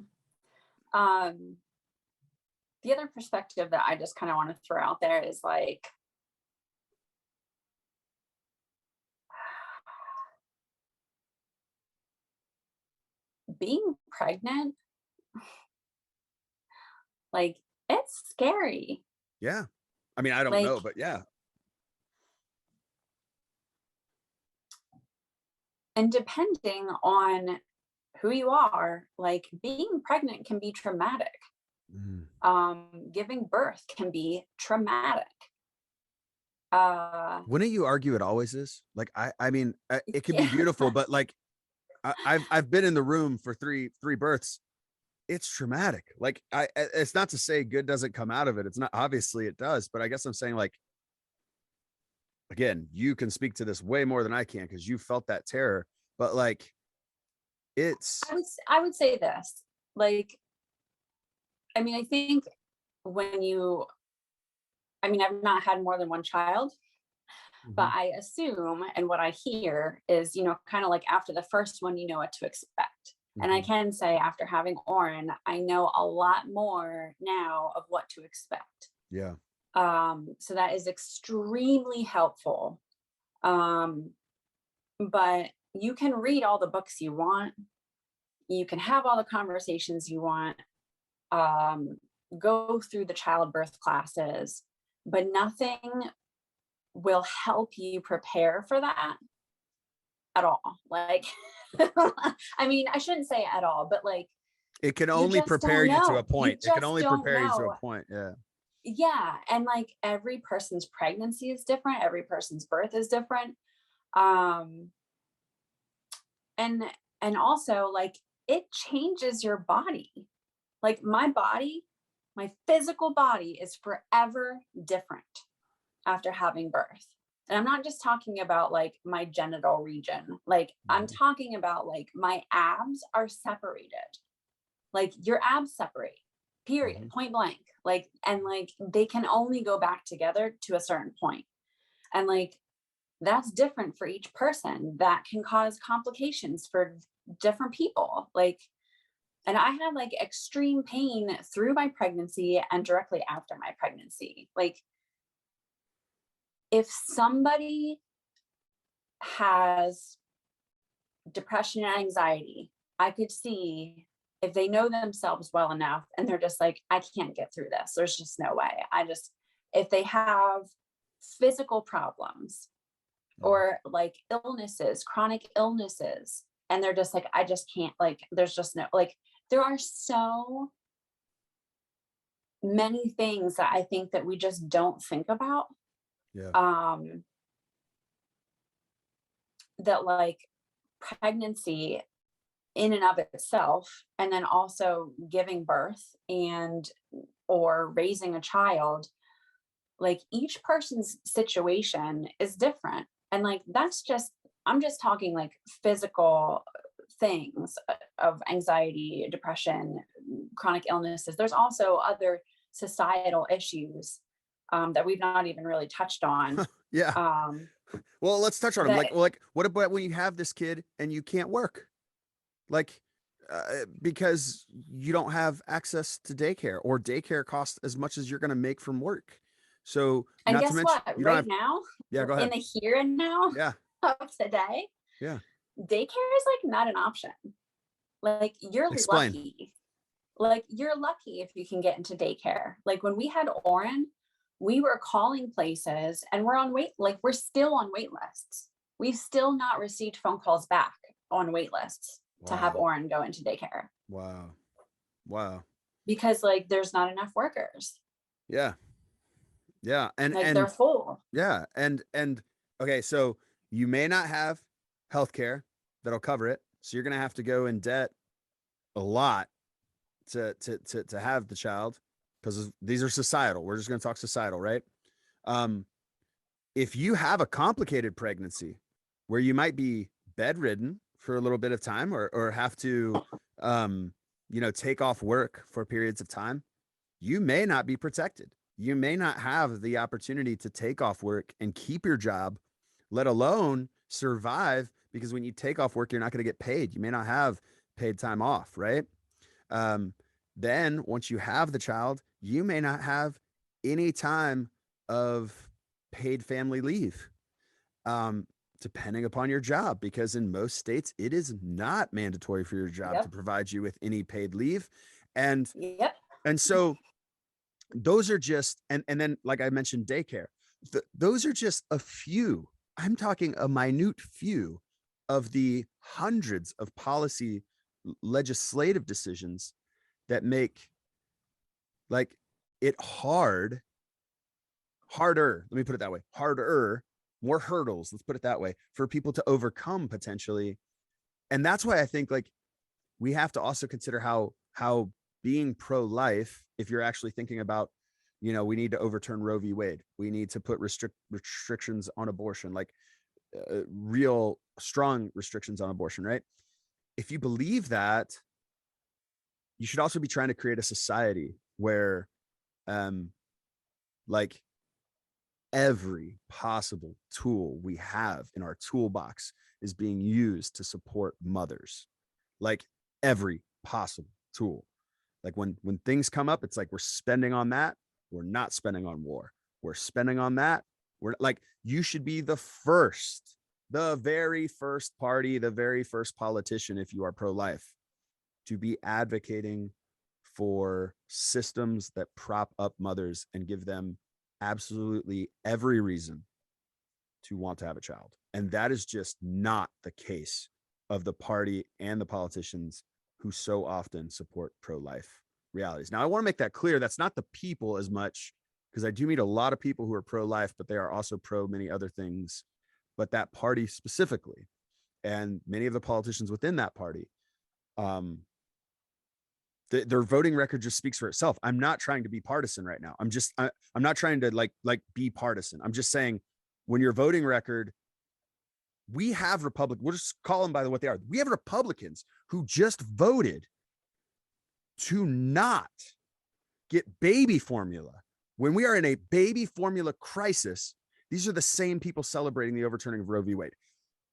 Um, the other perspective that I just kind of want to throw out there is like, being pregnant, like, it's scary. Yeah, I mean, I don't Like, know, but yeah. and depending on who you are, like, being pregnant can be traumatic. Giving birth can be traumatic. Wouldn't you argue it always is? Like, I mean, it can be Yeah. beautiful, but like, I've been in the room for three births. It's traumatic. Like, it's not to say good doesn't come out of it. It's not, obviously it does, but I guess I'm saying, like, again, you can speak to this way more than I can because you felt that terror. But like, it's I would say this. Like, I mean, I think when you, I mean, I've not had more than one child, but I assume, and what I hear is, you know, kind of like after the first one, you know what to expect. And I can say, after having Oren, I know a lot more now of what to expect. yeah. So that is extremely helpful. But you can read all the books you want. You can have all the conversations you want. Go through the childbirth classes, but nothing will help you prepare for that at all. Like, I mean, I shouldn't say at all, but like, It can you only just prepare don't you to know. a point. You It can just only don't prepare you to a know. point. Yeah. Yeah. And like, every person's pregnancy is different. Every person's birth is different. And also, like, it changes your body. Like, my body, my physical body is forever different after having birth. And I'm not just talking about like my genital region. Like, I'm talking about like my abs are separated. Like, your abs separate, period, point blank. Like, and like, they can only go back together to a certain point. And like, that's different for each person. That can cause complications for different people. Like, And I had like extreme pain through my pregnancy and directly after my pregnancy. Like, if somebody has depression and anxiety, I could see if they know themselves well enough and they're just like, I can't get through this. There's just no way. If they have physical problems or like illnesses, chronic illnesses, and they're just like, I just can't, like, there's just no, like, there are so many things that I think that we just don't think about. Yeah. That like pregnancy in and of itself, and then also giving birth and or raising a child, like each person's situation is different. And like I'm just talking like physical things of anxiety, depression, chronic illnesses. There's also other societal issues that we've not even really touched on. Yeah. Well, let's touch on them. That, Like, what about when you have this kid and you can't work? Like, because you don't have access to daycare, or daycare costs as much as you're going to make from work. So, and not to guess mention, what? you don't Right have, now, yeah, go in ahead. the here and now Yeah. of today, Yeah. daycare is like not an option. Like you're Explain. lucky. Like you're lucky if you can get into daycare. Like when we had Oren, we were calling places and we're still on wait lists. We've still not received phone calls back on wait lists to have Wow. Oren go into daycare. Wow. Wow. Because like there's not enough workers. Yeah. Yeah. Like they're full. Yeah. And okay, so you may not have healthcare that'll cover it. So you're going to have to go in debt a lot to have the child, because these are societal. We're just going to talk societal, right? If you have a complicated pregnancy where you might be bedridden for a little bit of time, or have to, take off work for periods of time, you may not be protected. You may not have the opportunity to take off work and keep your job, let alone survive, because when you take off work, you're not going to get paid. You may not have paid time off, right? Then once you have the child, you may not have any time of paid family leave, depending upon your job, because in most states, it is not mandatory for your job to provide you with any paid leave. And so those are just, and then, like I mentioned, daycare, those are just a few. I'm talking a minute few of the hundreds of policy legislative decisions that make like it harder, let me put it that way, harder, more hurdles, let's put it that way, for people to overcome potentially. And that's why I think like we have to also consider how being pro-life, if you're actually thinking about, we need to overturn Roe v. Wade, we need to put restrictions on abortion, like real strong restrictions on abortion, right? If you believe that, you should also be trying to create a society where like every possible tool we have in our toolbox is being used to support mothers. Like every possible tool. Like when things come up, it's like we're spending on that, we're not spending on war. We're spending on that. We're like, you should be the very first party, the very first politician, if you are pro-life, to be advocating for systems that prop up mothers and give them absolutely every reason to want to have a child. And that is just not the case of the party and the politicians who so often support pro-life realities. Now, I want to make that clear. That's not the people as much, because I do meet a lot of people who are pro-life, but they are also pro many other things. But that party specifically, and many of the politicians within that party, their voting record just speaks for itself. I'm not trying to be partisan right now. I'm not trying to like be partisan. I'm just saying, when your voting record, we have we'll just call them by what they are. We have Republicans who just voted to not get baby formula when we are in a baby formula crisis. These are the same people celebrating the overturning of Roe v. Wade.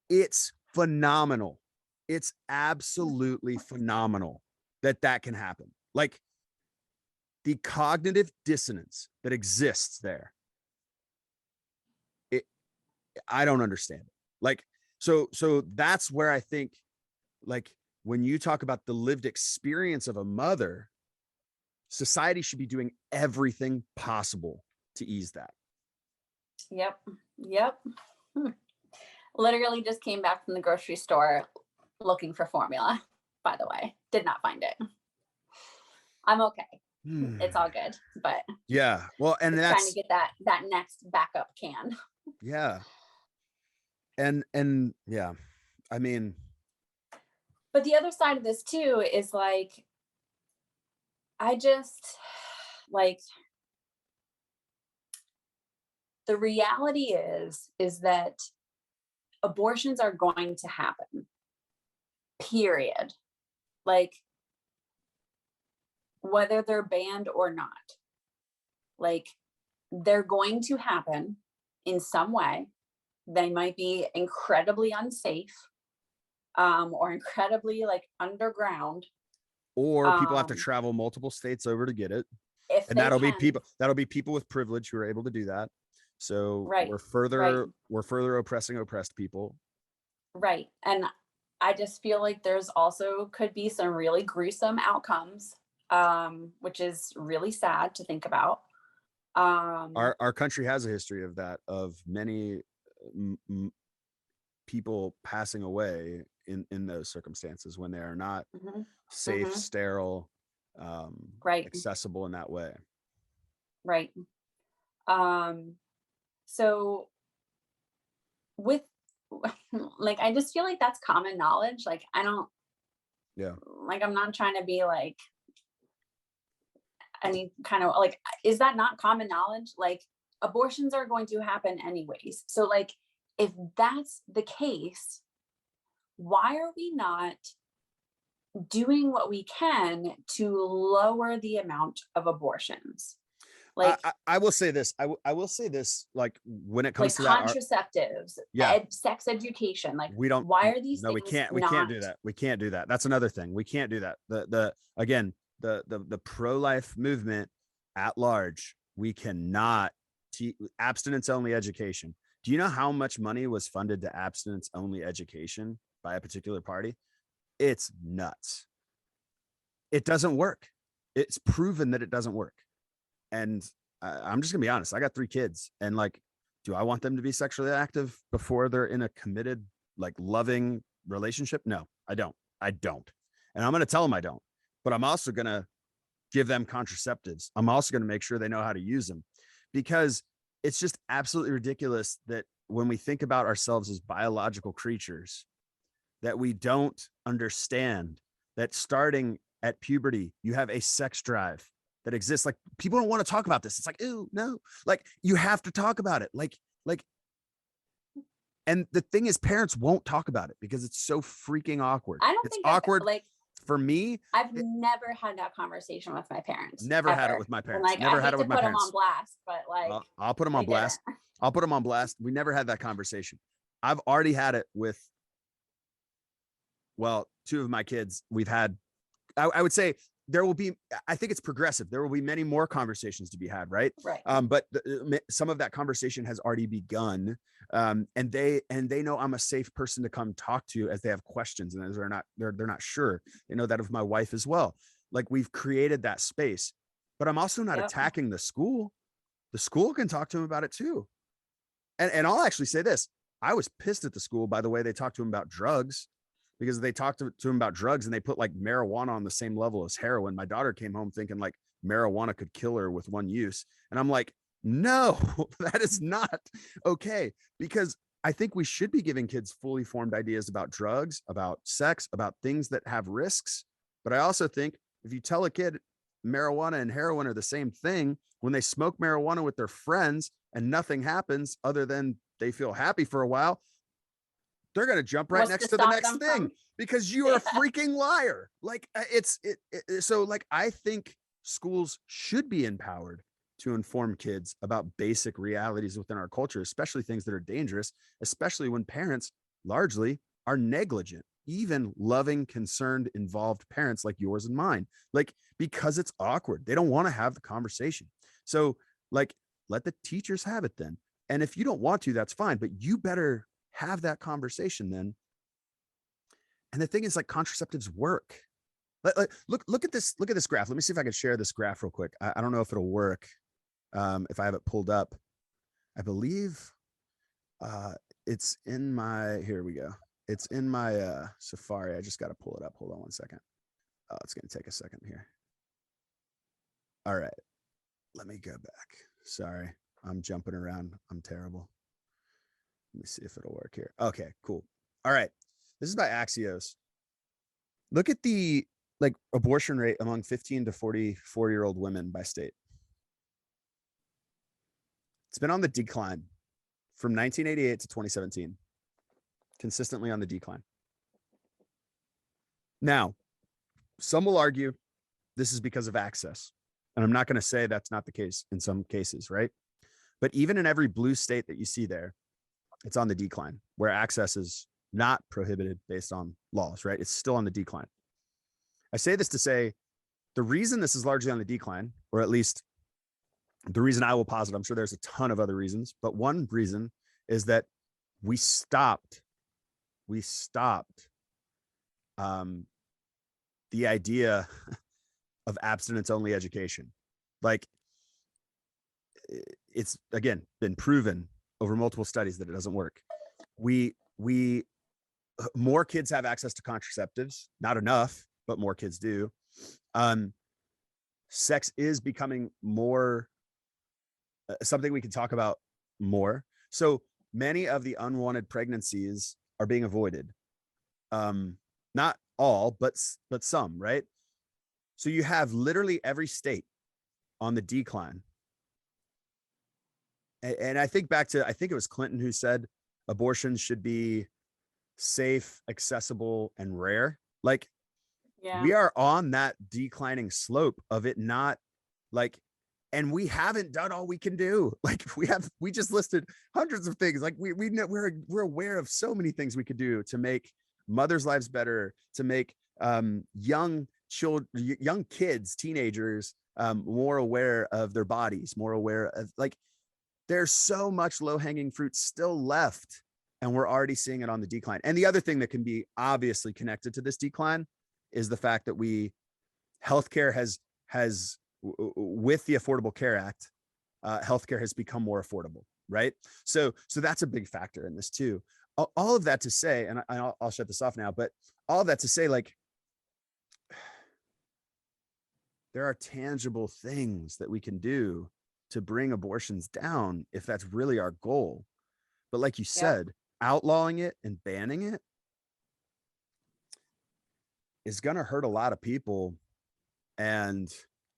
It's phenomenal. It's absolutely phenomenal that can happen. Like the cognitive dissonance that exists there. I don't understand it. Like, so that's where I think, like, when you talk about the lived experience of a mother, society should be doing everything possible to ease that. Yep. Literally just came back from the grocery store looking for formula, by the way. Did not find it. I'm okay. It's all good. But yeah. Well, and that's trying to get that next backup can. Yeah. And yeah, I mean, but the other side of this too is like, I just like, the reality is that abortions are going to happen, period. Like, whether they're banned or not, like, they're going to happen in some way. They might be incredibly unsafe, or incredibly like underground, or people have to travel multiple states over to get it. And that'll be people with privilege who are able to do that. So we're further oppressing oppressed people. Right. And I just feel like there's also could be some really gruesome outcomes, which is really sad to think about. Our country has a history of that, of many people passing away in those circumstances when they are not safe, sterile, accessible in that way. Right. So with like, I just feel like that's common knowledge. Like, I don't, like, I'm not trying to be like any kind of like, is that not common knowledge? Like, abortions are going to happen anyways. So like, if that's the case, why are we not doing what we can to lower the amount of abortions? Like, I will say this. I will say this. Like, when it comes like to contraceptives, sex education. Like, we don't. Why are these? No, things we can't do that. We can't do that. That's another thing. We can't do that. The pro-life movement at large. We cannot abstinence only education. Do you know how much money was funded to abstinence only education by a particular party? It's nuts. It doesn't work. It's proven that it doesn't work. And I'm just gonna be honest. I got 3 kids, and like, do I want them to be sexually active before they're in a committed, like, loving relationship? No, I don't. And I'm gonna tell them I don't. But I'm also gonna give them contraceptives. I'm also gonna make sure they know how to use them, because it's just absolutely ridiculous that when we think about ourselves as biological creatures, that we don't understand that starting at puberty, you have a sex drive that exists. Like, people don't want to talk about this. It's like, ooh, no, like, you have to talk about it. Like, and the thing is, parents won't talk about it because it's so freaking awkward. It's awkward. Like, for me, I've never had that conversation with my parents. Never had it with my parents. Like, never I had it with my parents. Put them on blast, but like, well, I'll put them on blast. I'll put them on blast. We never had that conversation. I've already had it with, well, 2 of my kids. We've had, I would say there will be, I think it's progressive. There will be many more conversations to be had. Right. But some of that conversation has already begun. And they know I'm a safe person to come talk to as they have questions, and as they're not sure. They know that of my wife as well. Like, we've created that space, but I'm also not attacking the school. The school can talk to them about it too. And I'll actually say this. I was pissed at the school by the way they talked to him about drugs, because they talked to him about drugs and they put like marijuana on the same level as heroin. My daughter came home thinking like marijuana could kill her with one use. And I'm like, no, that is not okay. Because I think we should be giving kids fully formed ideas about drugs, about sex, about things that have risks. But I also think if you tell a kid marijuana and heroin are the same thing, when they smoke marijuana with their friends and nothing happens other than they feel happy for a while, they're going to jump right next to the next thing because you are a freaking liar. Like, so like, I think schools should be empowered to inform kids about basic realities within our culture, especially things that are dangerous, especially when parents largely are negligent even loving, concerned, involved parents like yours and mine, like, because it's awkward. They don't want to have the conversation. So like, let the teachers have it then. And if you don't want to, that's fine, but you better have that conversation then. And the thing is, like, contraceptives work. Look at this graph. Let me see if I can share this graph real quick. I don't know if it'll work. If I have it pulled up, I believe it's in my, here we go. It's in my Safari. I just got to pull it up. Hold on one second. Oh, it's going to take a second here. All right. Let me go back. Sorry. I'm jumping around. I'm terrible. Let me see if it'll work here. Okay, cool. All right. This is by Axios. Look at the like abortion rate among 15 to 44-year-old women by state. It's been on the decline from 1988 to 2017, consistently on the decline. Now, some will argue this is because of access. And I'm not going to say that's not the case in some cases, right? But even in every blue state that you see there, it's on the decline, where access is not prohibited based on laws, right? It's still on the decline. I say this to say the reason this is largely on the decline, or at least the reason I will posit, I'm sure there's a ton of other reasons, but one reason is that we stopped the idea of abstinence only education. Like, it's, again, been proven over multiple studies that it doesn't work. We more kids have access to contraceptives, not enough, but more kids do. Sex is becoming more something we can talk about more. So many of the unwanted pregnancies are being avoided. Not all, but some, right? So you have literally every state on the decline. And I think back to, I think it was Clinton who said abortions should be safe, accessible, and rare. Like, Yeah. we are on that declining slope of it not, like, and we haven't done all we can do. Like, we just listed hundreds of things. Like, we're aware of so many things we could do to make mothers' lives better, to make young kids, teenagers, more aware of their bodies, more aware of, like, there's so much low-hanging fruit still left, and we're already seeing it on the decline. And the other thing that can be obviously connected to this decline is the fact that healthcare has with the Affordable Care Act, healthcare has become more affordable, right? So that's a big factor in this too. All of that to say, and I'll shut this off now, but all of that to say, like, there are tangible things that we can do to bring abortions down if that's really our goal. But like you said, outlawing it and banning it is going to hurt a lot of people. And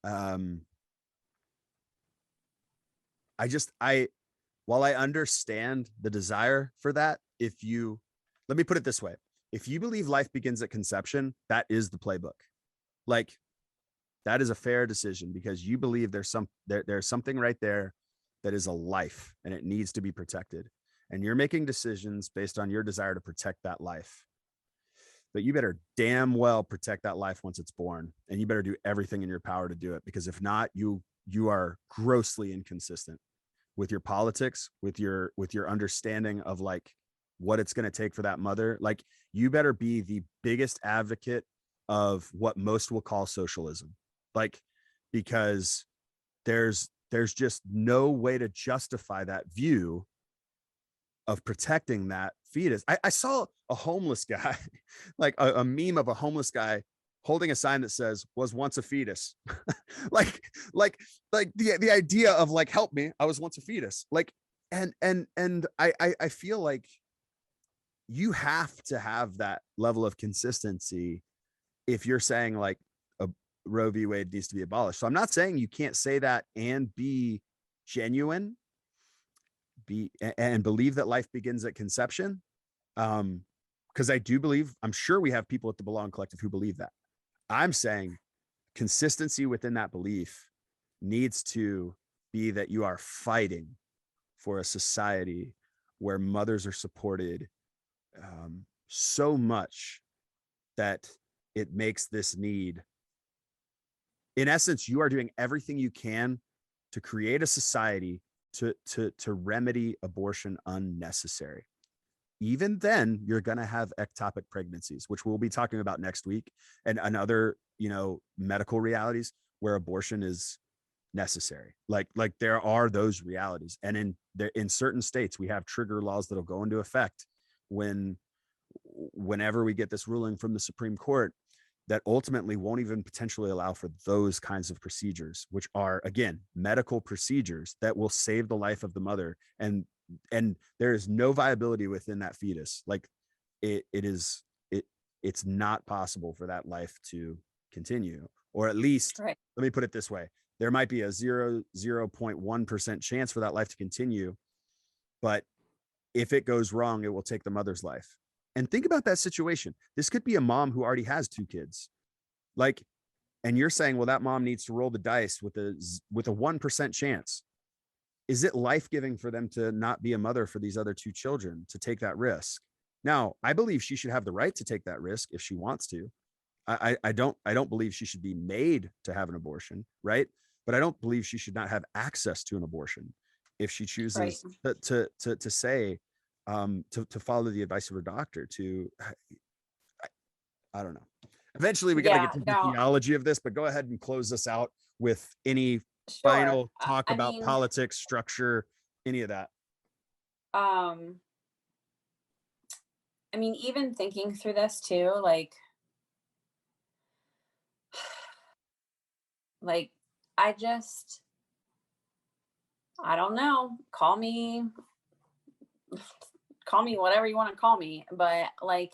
while I understand the desire for that, let me put it this way. If you believe life begins at conception, that is the playbook. Like, that is a fair decision because you believe there's something right there that is a life and it needs to be protected. And you're making decisions based on your desire to protect that life. But you better damn well protect that life once it's born. And you better do everything in your power to do it, because if not, you are grossly inconsistent with your politics, with your understanding of, like, what it's going to take for that mother. Like, you better be the biggest advocate of what most will call socialism. Like, because there's just no way to justify that view of protecting that fetus. I saw a homeless guy, like a meme of a homeless guy holding a sign that says "was once a fetus." like the idea of, like, help me, I was once a fetus. Like, and I feel like you have to have that level of consistency if you're saying, like, a Roe v. Wade needs to be abolished. So I'm not saying you can't say that and be genuine, and believe that life begins at conception. Because I do believe, I'm sure we have people at the Belong Collective who believe that. I'm saying consistency within that belief needs to be that you are fighting for a society where mothers are supported so much that it makes this need. In essence, you are doing everything you can to create a society to remedy abortion unnecessary. Even then, you're going to have ectopic pregnancies, which we'll be talking about next week, and other, medical realities where abortion is necessary. Like there are those realities, and in certain states, we have trigger laws that'll go into effect whenever we get this ruling from the Supreme Court that ultimately won't even potentially allow for those kinds of procedures, which are, again, medical procedures that will save the life of the mother. And there is no viability within that fetus. Like it's not possible for that life to continue, or at least, Right. let me put it this way. There might be a 0.1% chance for that life to continue, but if it goes wrong, it will take the mother's life. And think about that situation. This could be a mom who already has 2 kids. Like, and you're saying, well, that mom needs to roll the dice with a 1% chance. Is it life-giving for them to not be a mother for these other 2 children, to take that risk? Now, I believe she should have the right to take that risk if she wants to. I don't believe she should be made to have an abortion, right? But I don't believe she should not have access to an abortion if she chooses to say, to follow the advice of her doctor. I don't know. Eventually, we got to get to the theology of this, but go ahead and close this out with any final talk about politics, structure, any of that. I mean, even thinking through this too, like I don't know, call me whatever you want to call me, but like,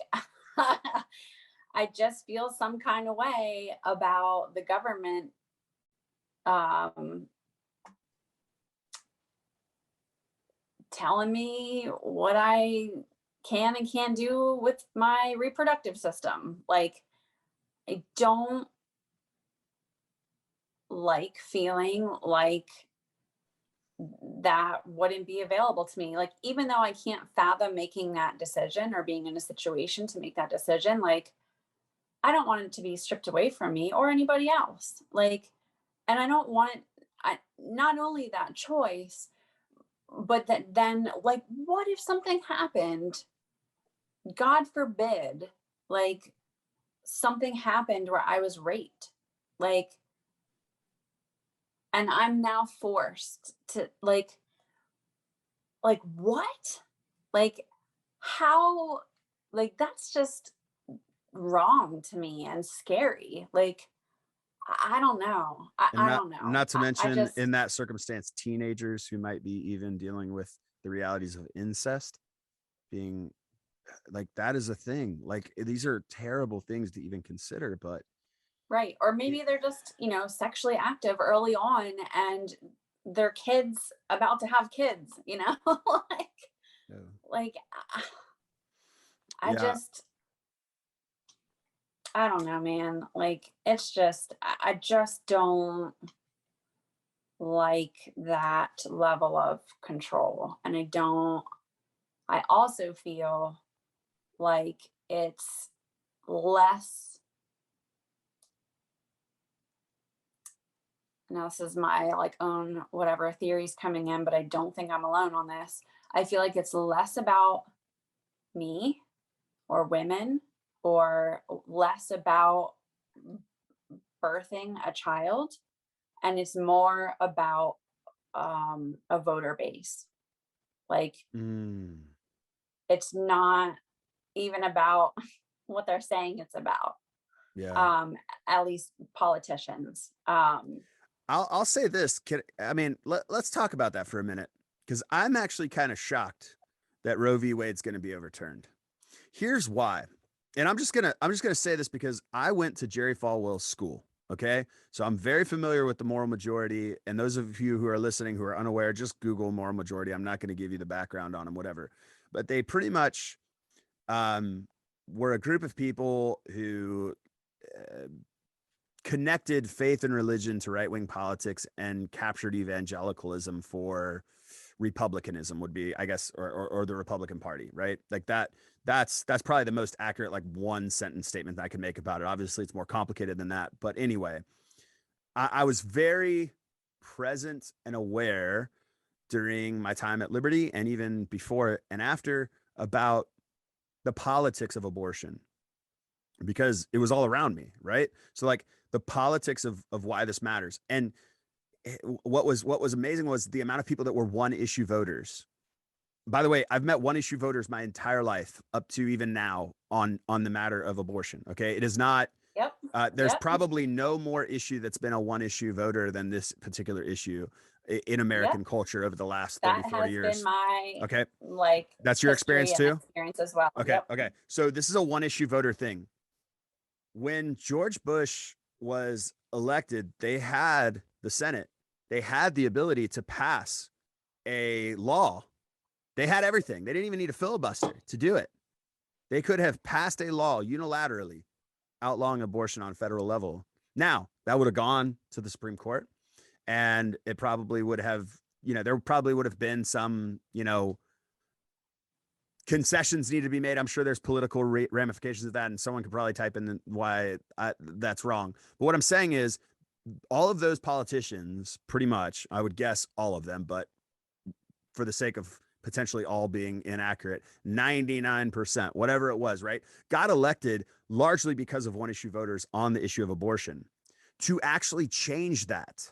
I just feel some kind of way about the government telling me what I can and can't do with my reproductive system. Like, I don't like feeling like that wouldn't be available to me. Like, even though I can't fathom making that decision or being in a situation to make that decision, like, I don't want it to be stripped away from me or anybody else. Like, and I don't want it, not only that choice, but that then, like, what if something happened? God forbid, like, something happened where I was raped. Like, and I'm now forced to like what? Like, how? Like, that's just wrong to me and scary. Like, I don't know. I don't know. Not to mention, just, in that circumstance, teenagers who might be even dealing with the realities of incest, being like, that is a thing. Like, these are terrible things to even consider, but right. Or maybe they're just, sexually active early on and their kids about to have kids, like, I just, I don't know, man. Like, it's just, I just don't like that level of control. And I also feel like it's less, now this is my like own whatever theories coming in, but I don't think I'm alone on this. I feel like it's less about me or women, or less about birthing a child, and it's more about a voter base. Like, it's not even about what they're saying it's about. At least politicians. I'll say this. Let's talk about that for a minute, because I'm actually kind of shocked that Roe v. Wade's going to be overturned. Here's why. And I'm just gonna say this because I went to Jerry Falwell's school. Okay. So I'm very familiar with the moral majority. And those of you who are listening who are unaware, just Google moral majority. I'm not going to give you the background on them, whatever. But they pretty much were a group of people who connected faith and religion to right-wing politics and captured evangelicalism for republicanism would be, I guess, or the Republican Party, right? Like that's probably the most accurate, like, one sentence statement that I can make about it. Obviously it's more complicated than that, but anyway, I was very present and aware during my time at Liberty and even before and after about the politics of abortion, because it was all around me, right? So like the politics of why this matters. And what was amazing was the amount of people that were one issue voters. By the way, I've met one issue voters my entire life up to even now on the matter of abortion. Okay. It is not, Yep. there's Yep. probably no more issue that's been a one issue voter than this particular issue in American Yep. culture over the last 30, That 40 has years. been my Okay. like That's your history experience and too? experience as well. Okay. Yep. Okay. So this is a one issue voter thing. When George Bush was elected, they had the Senate. They had the ability to pass a law. They had everything. They didn't even need a filibuster to do it. They could have passed a law unilaterally outlawing abortion on federal level. Now, that would have gone to the Supreme Court, and it probably would have, there probably would have been some, concessions need to be made. I'm sure there's political ramifications of that, and someone could probably type in why that's wrong. But what I'm saying is, all of those politicians, pretty much, I would guess all of them, but for the sake of potentially all being inaccurate, 99%, whatever it was, right, got elected largely because of one issue voters on the issue of abortion. To actually change that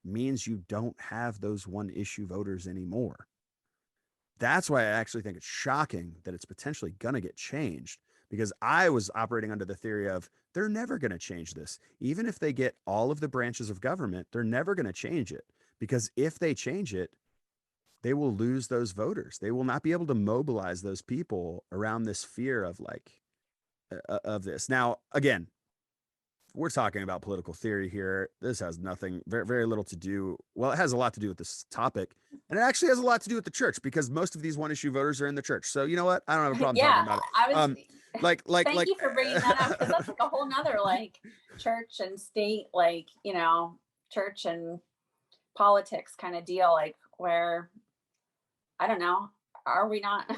means you don't have those one issue voters anymore. That's why I actually think it's shocking that it's potentially going to get changed, because I was operating under the theory of they're never going to change this. Even if they get all of the branches of government, they're never going to change it, because if they change it, they will lose those voters. They will not be able to mobilize those people around this fear of of this. Now, again, we're talking about political theory here. This has nothing, very, very little to do. Well, it has a lot to do with this topic, and it actually has a lot to do with the church, because most of these one issue voters are in the church. So you know what? I don't have a problem talking about it. I was Thank you for bringing that up, because that's like a whole nother like church and state, like, church and politics kind of deal, like where I don't know, are we not?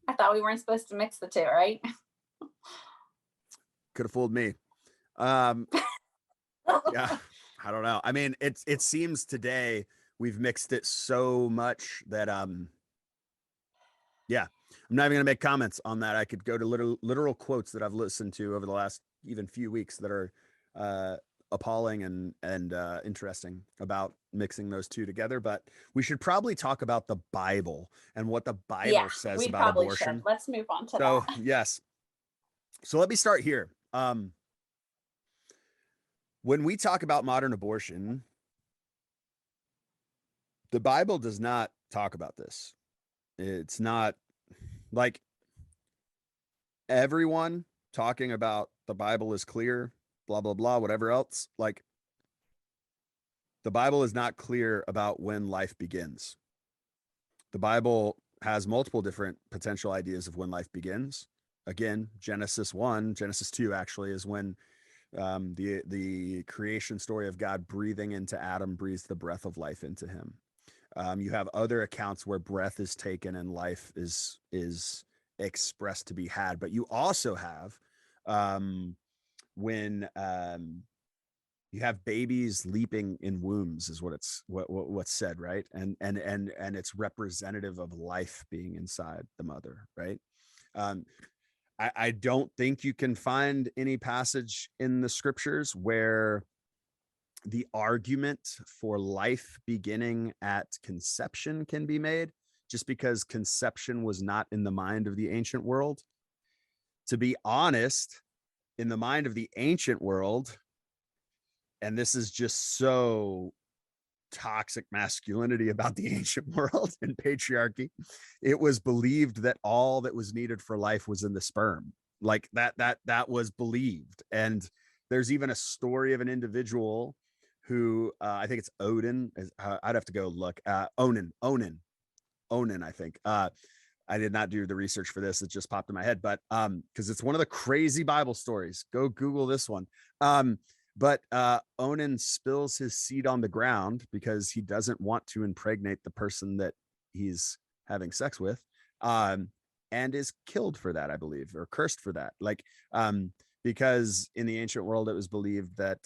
I thought we weren't supposed to mix the two, right? Could have fooled me. Yeah, I don't know. I mean, it seems today we've mixed it so much that yeah, I'm not even gonna make comments on that. I could go to literal quotes that I've listened to over the last even few weeks that are appalling and interesting about mixing those two together. But we should probably talk about the Bible and what the Bible says we about probably abortion. should. Let's move on to So that. yes. So let me start here. When we talk about modern abortion, the Bible does not talk about this. It's not like everyone talking about the Bible is clear, blah, blah, blah, whatever else. Like, the Bible is not clear about when life begins. The Bible has multiple different potential ideas of when life begins. Again, Genesis 1, Genesis 2 actually is when the creation story of God breathing into Adam breathes the breath of life into him. You have other accounts where breath is taken and life is expressed to be had, but you also have when you have babies leaping in wombs is what's said, right? And it's representative of life being inside the mother, right? I don't think you can find any passage in the scriptures where the argument for life beginning at conception can be made, just because conception was not in the mind of the ancient world. To be honest, in the mind of the ancient world, and this is just so toxic masculinity about the ancient world and patriarchy, it was believed that all that was needed for life was in the sperm. Like that was believed. And there's even a story of an individual who I think it's Odin. I'd have to go look. Onan, I think. I did not do the research for this. It just popped in my head, but because it's one of the crazy Bible stories. Go Google this one. But Onan spills his seed on the ground because he doesn't want to impregnate the person that he's having sex with, and is killed for that, I believe, or cursed for that. Because in the ancient world, it was believed that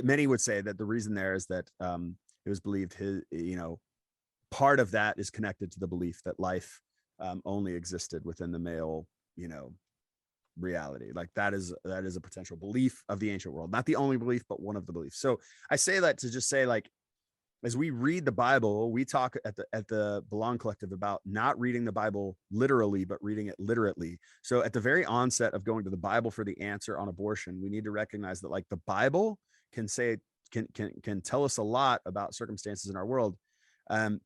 many would say that the reason there is that it was believed part of that is connected to the belief that life only existed within the male, reality. Like that is a potential belief of the ancient world, not the only belief, but one of the beliefs. So I say that to just say, like, as we read the Bible, we talk at the Belong Collective about not reading the Bible literally, but reading it literately. So at the very onset of going to the Bible for the answer on abortion, we need to recognize that, like, the Bible can tell us a lot about circumstances in our world.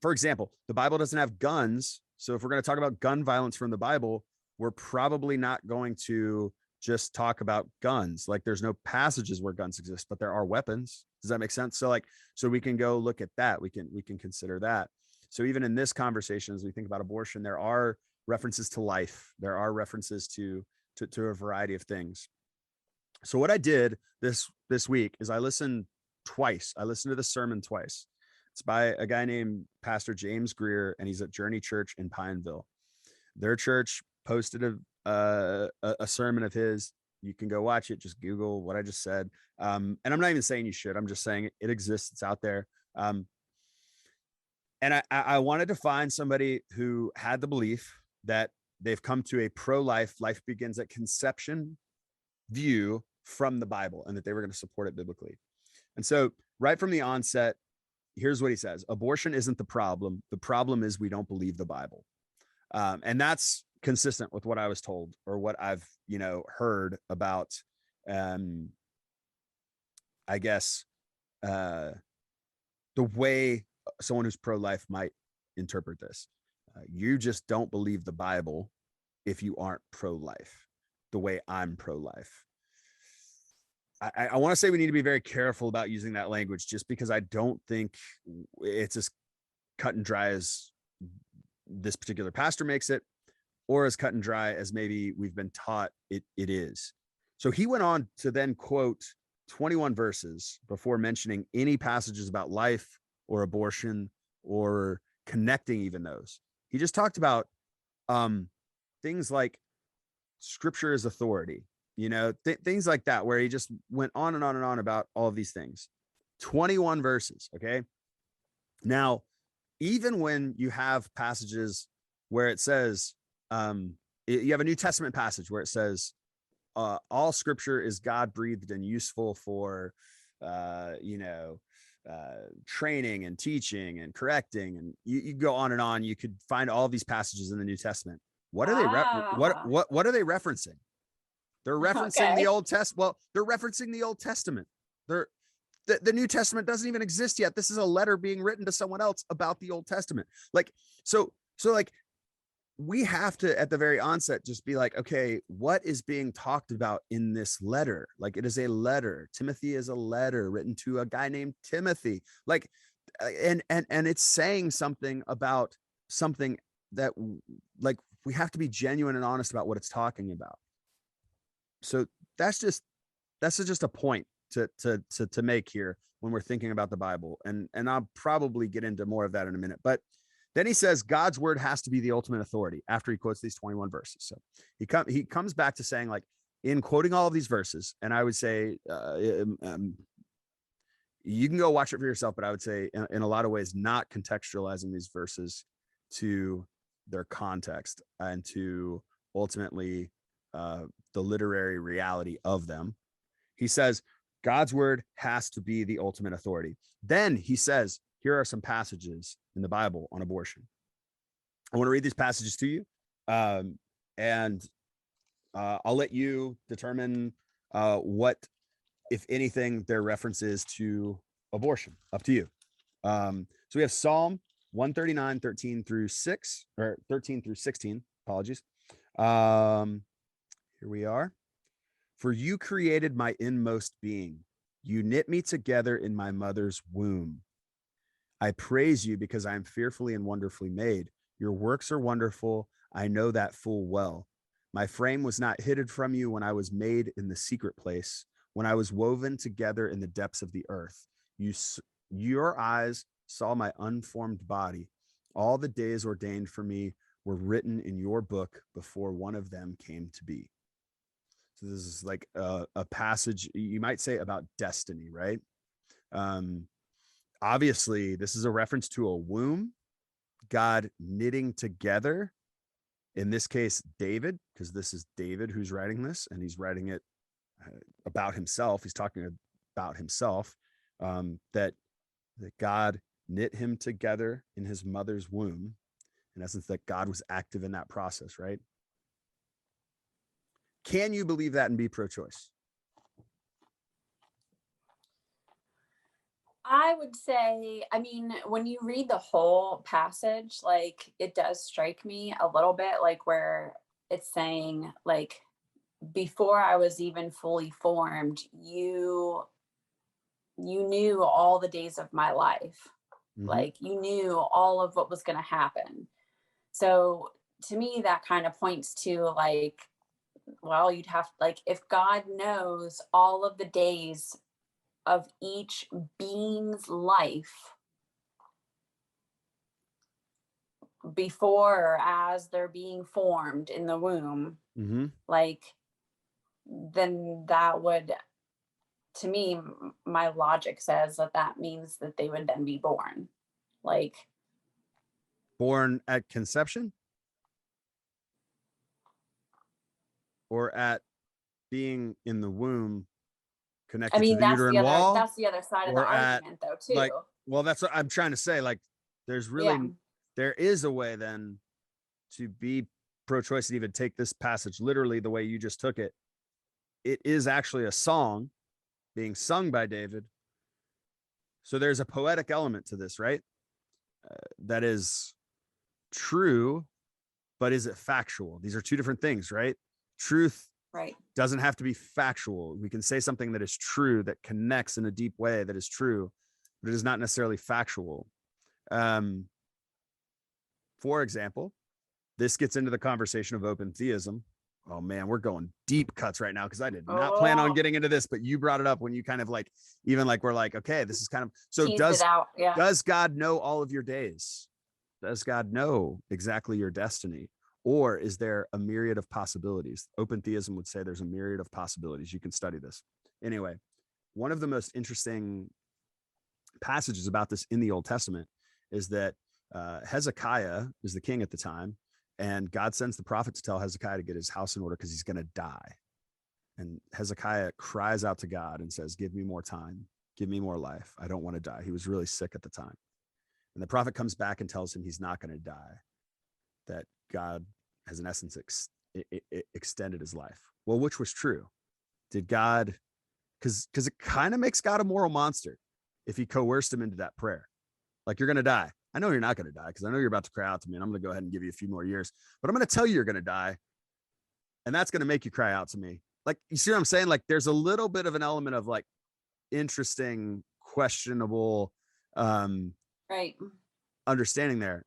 For example, the Bible doesn't have guns. So if we're going to talk about gun violence from the Bible, we're probably not going to just talk about guns. Like, there's no passages where guns exist, but there are weapons. Does that make sense? So we can go look at that. We can consider that. So even in this conversation, as we think about abortion, there are references to life. There are references to a variety of things. So what I did this week is I listened twice. I listened to the sermon twice. It's by a guy named Pastor James Greer, and he's at Journey Church in Pineville. Their church posted a sermon of his. You can go watch it. Just Google what I just said. And I'm not even saying you should. I'm just saying it exists. It's out there. And I wanted to find somebody who had the belief that they've come to a pro-life, life begins at conception view from the Bible, and that they were going to support it biblically. And so right from the onset, here's what he says: abortion isn't the problem. The problem is we don't believe the Bible. And that's consistent with what I was told, or what I've, heard about, I guess, the way someone who's pro-life might interpret this. You just don't believe the Bible if you aren't pro-life, the way I'm pro-life. I want to say we need to be very careful about using that language, just because I don't think it's as cut and dry as this particular pastor makes it, or as cut and dry as maybe we've been taught it is. So he went on to then quote 21 verses before mentioning any passages about life or abortion or connecting even those. He just talked about things like scripture is authority, things like that, where he just went on and on and on about all of these things. 21 verses. Okay. Now, even when you have passages where it says, you have a New Testament passage where it says, all scripture is God breathed and useful for, training and teaching and correcting. And you go on and on. You could find all these passages in the New Testament. What are they? What are they referencing? They're referencing the Old Testament. Well, they're referencing the Old Testament. The New Testament doesn't even exist yet. This is a letter being written to someone else about the Old Testament. So we have to, at the very onset, just be like, okay, what is being talked about in this letter? Like, it is a letter. Timothy is a letter written to a guy named Timothy. Like, and it's saying something about something that, like, we have to be genuine and honest about what it's talking about. So that's just a point to make here when we're thinking about the Bible. And I'll probably get into more of that in a minute. But then he says God's word has to be the ultimate authority after he quotes these 21 verses. So he comes back to saying, like, in quoting all of these verses, and I would say, you can go watch it for yourself, but I would say in a lot of ways, not contextualizing these verses to their context and to ultimately the literary reality of them. He says God's word has to be the ultimate authority. Then he says, here are some passages in the Bible on abortion. I want to read these passages to you, and I'll let you determine what, if anything, their references to abortion. Up to you. So we have Psalm 139, 13 through 16. Apologies. Here we are. For you created my inmost being. You knit me together in my mother's womb. I praise you because I am fearfully and wonderfully made. Your works are wonderful. I know that full well. My frame was not hidden from you when I was made in the secret place when I was woven together in the depths of the earth. Your eyes saw my unformed body. All the days ordained for me were written in your book before one of them came to be. So this is like a passage, you might say, about destiny, right? Obviously, this is a reference to a womb, God knitting together, in this case, David, because this is David who's writing this, and he's writing it about himself. He's talking about himself, that God knit him together in his mother's womb. In essence, that God was active in that process, right? Can you believe that and be pro-choice? I would say, I mean, when you read the whole passage, like it does strike me a little bit like where it's saying, like, before I was even fully formed, you knew all the days of my life. Mm-hmm. Like you knew all of what was going to happen. So to me, that kind of points to like, well, you'd have, like, if God knows all of the days of each being's life before or as they're being formed in the womb, Mm-hmm. like, then that would, to me, my logic says that that means that they would then be born. Like, Born at conception or at being in the womb I connected to mean, the uterine wall, that's the other side of the or at, argument though, like, too. well, that's what I'm trying to say. Like, Yeah. there is a way then to be pro-choice and even take this passage literally the way you just took it. It is actually a song being sung by David. So there's a poetic element to this, right? That is true, but is it factual? These are two different things, right? Truth Right. doesn't have to be factual. We can say something that is true, that connects in a deep way, that is true, but it is not necessarily factual. For example, this gets into the conversation of open theism. Oh man, we're going deep cuts right now because I did not plan on getting into this, but you brought it up when you kind of like, even like, we're like, okay, this is kind of, so teased it out. Yeah. does God know all of your days? Does God know exactly your destiny? Or is there a myriad of possibilities? Open theism would say there's a myriad of possibilities. You can study this. Anyway, one of the most interesting passages about this in the Old Testament is that Hezekiah is the king at the time, and God sends the prophet to tell Hezekiah to get his house in order because he's going to die. And Hezekiah cries out to God and says, give me more time. Give me more life. I don't want to die. He was really sick at the time. And the prophet comes back and tells him he's not going to die, that God has in essence extended his life. Well, which was true? Did God, because it kind of makes God a moral monster if he coerced him into that prayer. Like, you're going to die. I know you're not going to die because I know you're about to cry out to me, and I'm going to go ahead and give you a few more years, but I'm going to tell you you're going to die. And that's going to make you cry out to me. Like, you see what I'm saying? Like, there's a little bit of an element of like interesting, questionable Right. understanding there.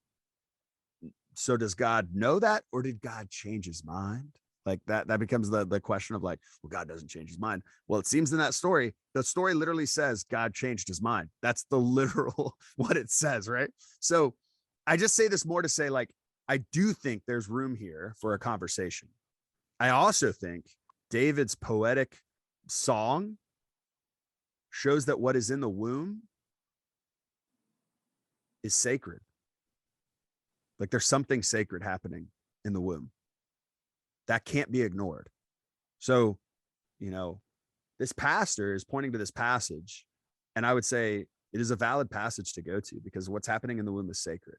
So does God know that, or did God change his mind? Like that becomes the question of like, well, God doesn't change his mind. Well, it seems in that story, the story literally says God changed his mind. That's the literal what it says, right? So I just say this more to say, like, I do think there's room here for a conversation. I also think David's poetic song shows that what is in the womb is sacred. Like, there's something sacred happening in the womb that can't be ignored. So, this pastor is pointing to this passage, and I would say it is a valid passage to go to because what's happening in the womb is sacred.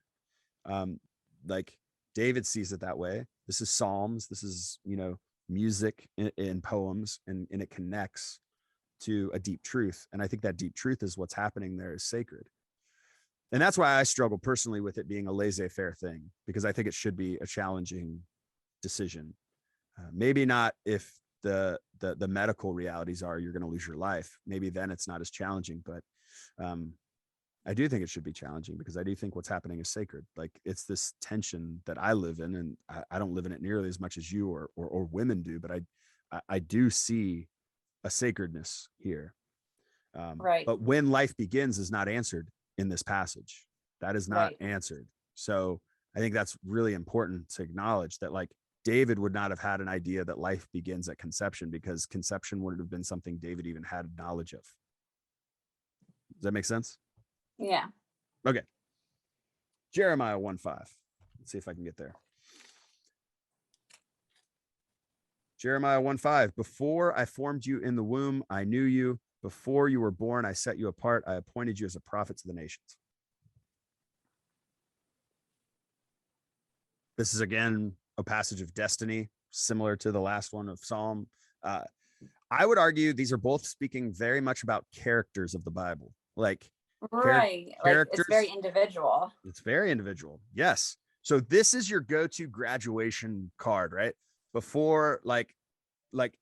Like, David sees it that way. This is Psalms. This is, music in poems, and it connects to a deep truth. And I think that deep truth is what's happening there is sacred. And that's why I struggle personally with it being a laissez-faire thing, because I think it should be a challenging decision. Maybe not if the medical realities are you're going to lose your life. Maybe then it's not as challenging, but I do think it should be challenging because I do think what's happening is sacred. Like, it's this tension that I live in, and I don't live in it nearly as much as you or women do, but I do see a sacredness here. Right. But when life begins is not answered in this passage. That is not answered. So I think that's really important to acknowledge that, like, David would not have had an idea that life begins at conception, because conception would have been something David even had knowledge of. Does that make sense? Yeah. Okay. Jeremiah 1:5. Let's see if I can get there. Jeremiah 1:5. Before I formed you in the womb, I knew you. Before you were born, I set you apart. I appointed you as a prophet to the nations. This is, again, a passage of destiny, similar to the last one of Psalm. I would argue these are both speaking very much about characters of the Bible. Like, right. Like, it's very individual. It's very individual. Yes. So this is your go-to graduation card, right? Before, like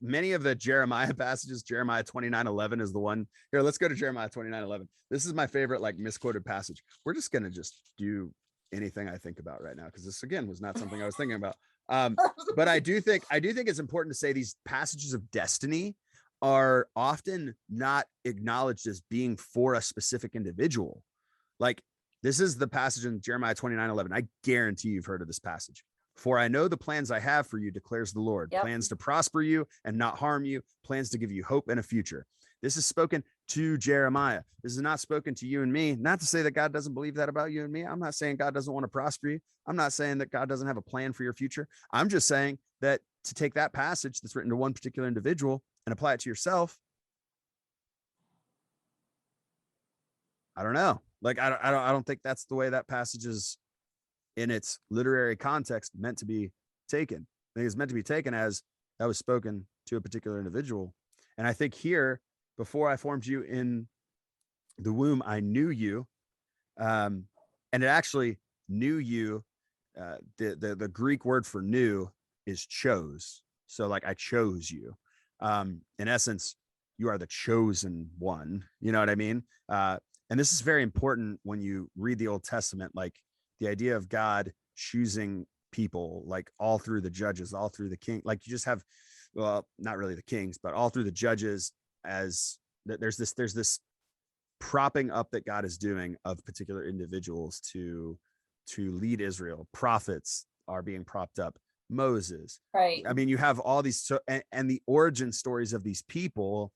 many of the Jeremiah passages, Jeremiah 29:11 is the one. Here, let's go to Jeremiah 29:11. This is my favorite, like, misquoted passage. We're just going to just do anything I think about right now, because this, again, was not something I was thinking about. But I do think it's important to say these passages of destiny are often not acknowledged as being for a specific individual. Like, this is the passage in Jeremiah 29:11. I guarantee you've heard of this passage. For I know the plans I have for you, declares the Lord, plans to prosper you and not harm you, plans to give you hope and a future. This is spoken to Jeremiah. This is not spoken to you and me. Not to say that God doesn't believe that about you and me. I'm not saying God doesn't want to prosper you. I'm not saying that God doesn't have a plan for your future. I'm just saying that to take that passage that's written to one particular individual and apply it to yourself, I don't know. Like, I don't think that's the way that passage is, in its literary context, meant to be taken. I think it's meant to be taken as that was spoken to a particular individual. And I think here, before I formed you in the womb, I knew you. And it actually, knew you, the Greek word for knew is chose. So, like, I chose you. In essence, you are the chosen one. You know what I mean? And this is very important when you read the Old Testament, like the idea of God choosing people, like all through the judges, all through the king. Like, you just have, well, not really the kings, but all through the judges, as there's this propping up that God is doing of particular individuals to lead Israel. Prophets are being propped up. Moses. Right. I mean, you have all these, and the origin stories of these people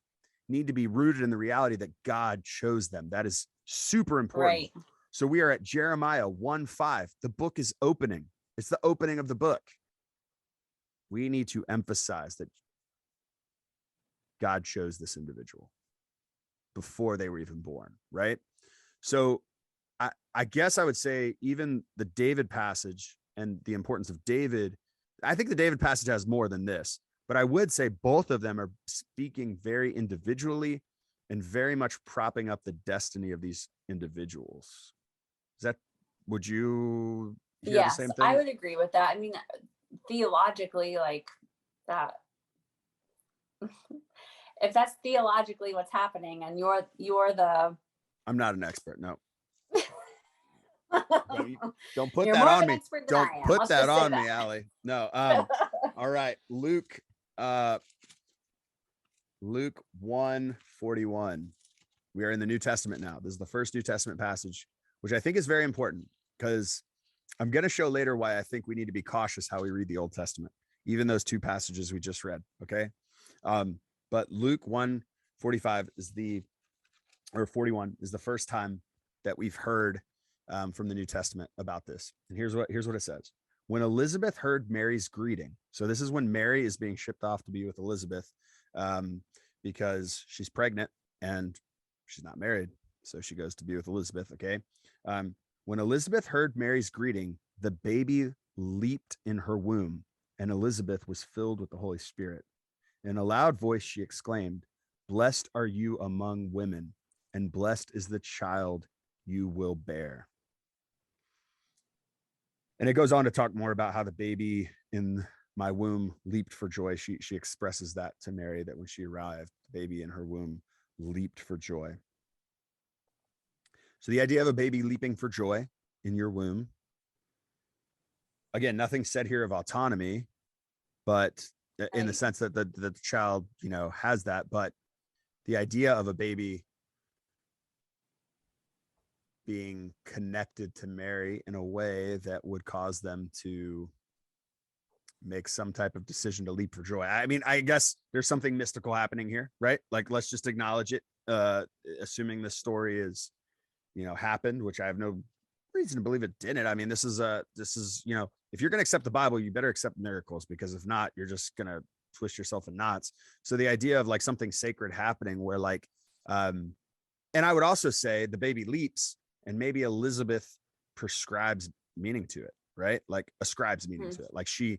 need to be rooted in the reality that God chose them. That is super important. Right. So we are at Jeremiah 1:5. The book is opening. It's the opening of the book. We need to emphasize that God chose this individual before they were even born, right? So I guess I would say even the David passage and the importance of David, I think the David passage has more than this, but I would say both of them are speaking very individually and very much propping up the destiny of these individuals. Would you hear the same thing? I would agree with that. I mean, theologically, like that, if that's theologically what's happening, and you're the, I'm not an expert. No. Don't put that on me. Don't put that on me, Allie. No. All right. Luke 1:41. We are in the New Testament now. This is the first New Testament passage, which I think is very important, because I'm going to show later why I think we need to be cautious how we read the Old Testament, even those two passages we just read. Okay. But Luke 1:45 or 41 is the first time that we've heard from the New Testament about this. And here's what it says. When Elizabeth heard Mary's greeting, so this is when Mary is being shipped off to be with Elizabeth, because she's pregnant and she's not married. So she goes to be with Elizabeth. Okay. When Elizabeth heard Mary's greeting, the baby leaped in her womb, and Elizabeth was filled with the Holy Spirit. In a loud voice, she exclaimed, "Blessed are you among women, and blessed is the child you will bear." And it goes on to talk more about how the baby in my womb leaped for joy. She expresses that to Mary, that when she arrived, the baby in her womb leaped for joy. So the idea of a baby leaping for joy in your womb, again, nothing said here of autonomy, but in the Right. sense that the child, has that, but the idea of a baby being connected to Mary in a way that would cause them to make some type of decision to leap for joy. I mean, I guess there's something mystical happening here, right? Like, let's just acknowledge it, assuming this story is, happened, which I have no reason to believe it didn't. I mean, this is, if you're going to accept the Bible, you better accept miracles, because if not, you're just going to twist yourself in knots. So the idea of like something sacred happening where like, and I would also say the baby leaps, and maybe Elizabeth prescribes meaning to it, right? Like ascribes meaning to it. Like she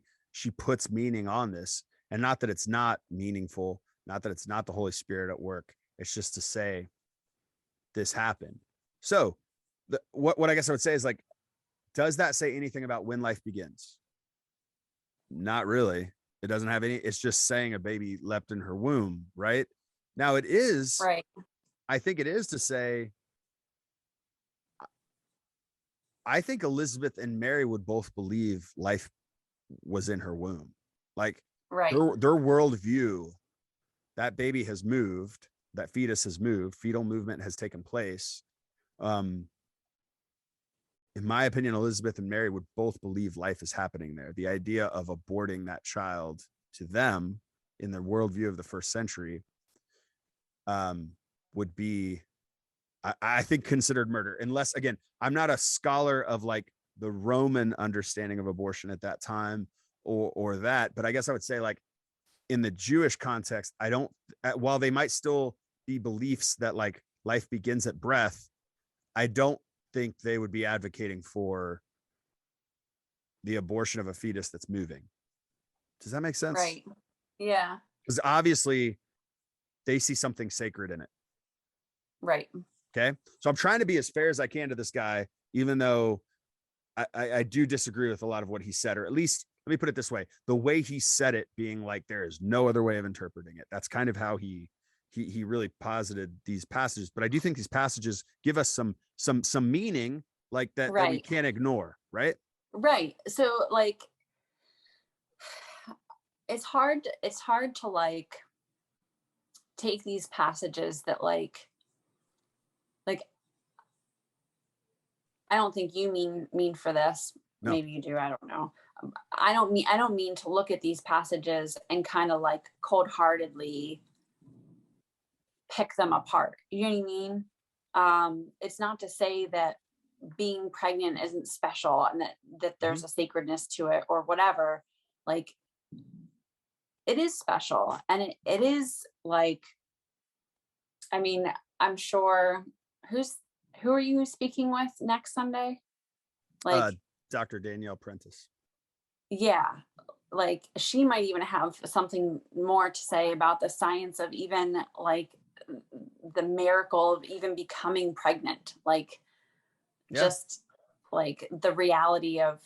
puts meaning on this, and not that it's not meaningful, not that it's not the Holy Spirit at work. It's just to say this happened. So what I guess I would say is like, does that say anything about when life begins? Not really. It doesn't have any, it's just saying a baby leapt in her womb, right? Now it is, Right. I think it is to say, I think Elizabeth and Mary would both believe life was in her womb. Like Right. their worldview, that baby has moved, that fetus has moved, fetal movement has taken place. In my opinion, Elizabeth and Mary would both believe life is happening there. The idea of aborting that child to them in their worldview of the first century would be, I think, considered murder. Unless, again, I'm not a scholar of like the Roman understanding of abortion at that time or that, but I guess I would say like in the Jewish context, I don't, while they might still be beliefs that like life begins at breath, I don't think they would be advocating for the abortion of a fetus that's moving. Does that make sense? Right. Yeah. Because obviously they see something sacred in it. Right. Okay. So I'm trying to be as fair as I can to this guy, even though I do disagree with a lot of what he said, or at least let me put it this way. The way he said it being like, there is no other way of interpreting it. That's kind of how he really posited these passages. But I do think these passages give us some meaning like that we Right. can't ignore. Right. Right. So like, it's hard to like take these passages that like I don't think you mean for this. No. Maybe you do. I don't know. I don't mean to look at these passages and kind of like cold-heartedly pick them apart. You know what I mean? It's not to say that being pregnant isn't special and that there's a sacredness to it or whatever. Like, it is special, and it is like, I mean, I'm sure who are you speaking with next Sunday? Like, Dr. Danielle Prentice. yeah, like she might even have something more to say about the science of even like the miracle of even becoming pregnant, like just like the reality of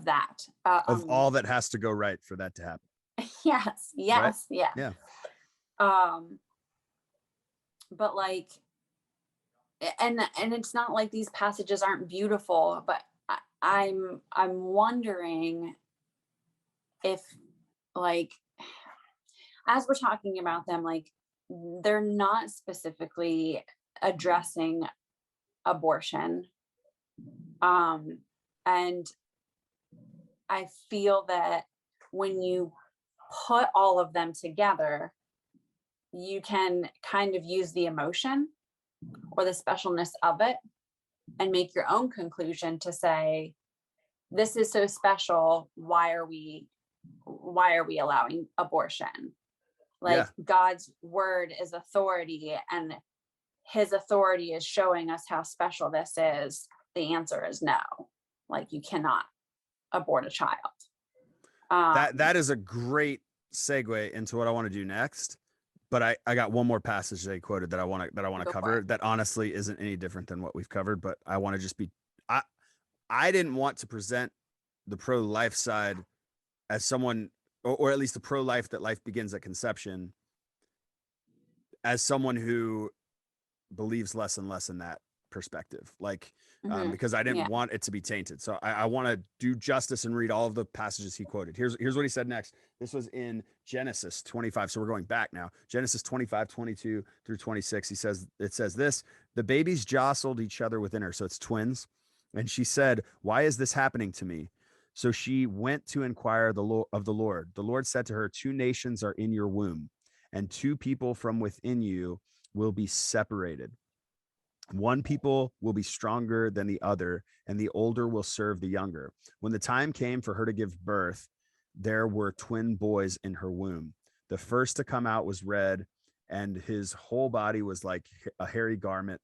that. Of all that has to go right for that to happen. Yes, Right? yeah. Yeah. But like, and it's not like these passages aren't beautiful, but I'm wondering if, like, as we're talking about them, like they're not specifically addressing abortion, and I feel that when you put all of them together, you can kind of use the emotion or the specialness of it and make your own conclusion to say, this is so special. Why are we allowing abortion? Like, God's word is authority, and his authority is showing us how special this is. The answer is no. Like, you cannot abort a child. That is a great segue into what I want to do next. But I got one more passage they quoted that I want to cover that honestly isn't any different than what we've covered, but I want to just be, I didn't want to present the pro-life side as someone, or at least the pro-life that life begins at conception, as someone who believes less and less in that. perspective, like, Mhm. because I didn't Yeah. want it to be tainted. So I want to do justice and read all of the passages he quoted. Here's what he said next. This was in Genesis 25. So we're going back now. Genesis 25, 22 through 26. It says this: the babies jostled each other within her. So it's twins. And she said, why is this happening to me? So she went to inquire of the Lord. The Lord said to her, two nations are in your womb, and two people from within you will be separated. One people will be stronger than the other, and the older will serve the younger. When the time came for her to give birth, there were twin boys in her womb. The first to come out was red, and his whole body was like a hairy garment.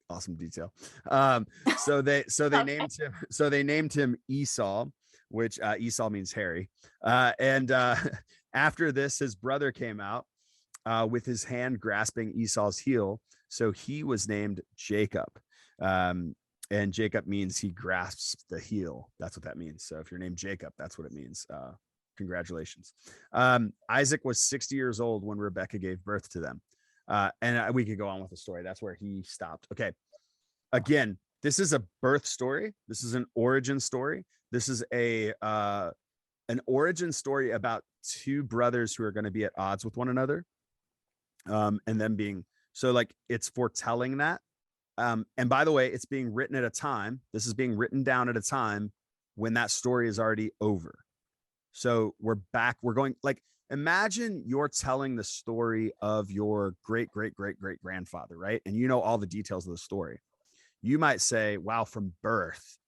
Awesome detail. Okay. So they named him Esau, which Esau means hairy. And after this, his brother came out with his hand grasping Esau's heel. So he was named Jacob. And Jacob means he grasps the heel. That's what that means. So if you're named Jacob, that's what it means. Congratulations. Isaac was 60 years old when Rebekah gave birth to them. And we could go on with the story. That's where he stopped. Okay. Again, this is a birth story. This is an origin story. This is an origin story about two brothers who are going to be at odds with one another. And them being, so like, it's foretelling that. And by the way, it's being written at a time. This is being written down at a time when that story is already over. So we're back. We're going, like, imagine you're telling the story of your great, great, great, great grandfather, right? And you know all the details of the story. You might say, wow, from birth,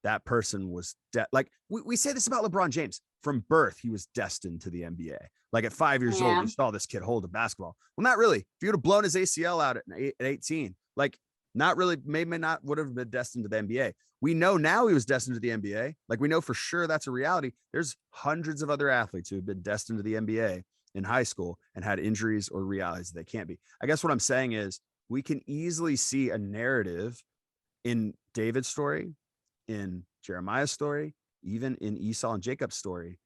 that person was like we say this about LeBron James. From birth, he was destined to the NBA. Like at 5 years old, Yeah. you saw this kid hold a basketball. Well, not really. If you would have blown his ACL out at 18, like, not really, maybe not would have been destined to the NBA. We know now he was destined to the NBA. Like, we know for sure that's a reality. There's hundreds of other athletes who have been destined to the NBA in high school and had injuries or realized they can't be. I guess what I'm saying is we can easily see a narrative in David's story, in Jeremiah's story, even in Esau and Jacob's story,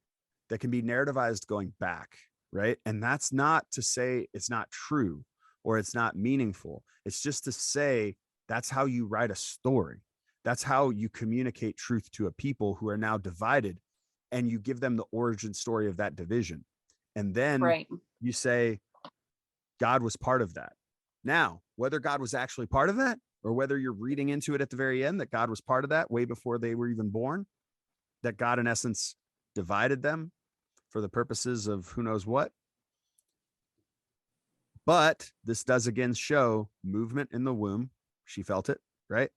that can be narrativized going back, right? And that's not to say it's not true or it's not meaningful. It's just to say that's how you write a story. That's how you communicate truth to a people who are now divided, and you give them the origin story of that division. And then Right. you say, God was part of that. Now, whether God was actually part of that, or whether you're reading into it at the very end that God was part of that way before they were even born, that God in essence divided them for the purposes of who knows what. But this does again show movement in the womb. She felt it, right?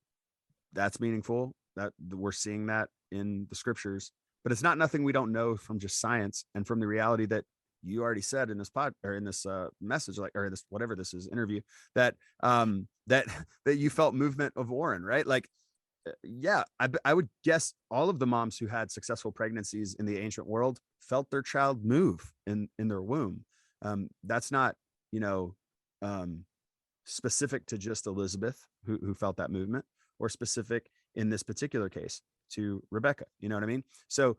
That's meaningful. That we're seeing that in the scriptures, but it's not nothing we don't know from just science and from the reality that you already said in this pod or in this message, like, or this, whatever this is, interview, that that you felt movement of Warren, right? Like, yeah, I would guess all of the moms who had successful pregnancies in the ancient world felt their child move in their womb. That's not, you know, specific to just Elizabeth who felt that movement, or specific in this particular case to Rebecca. You know what I mean? So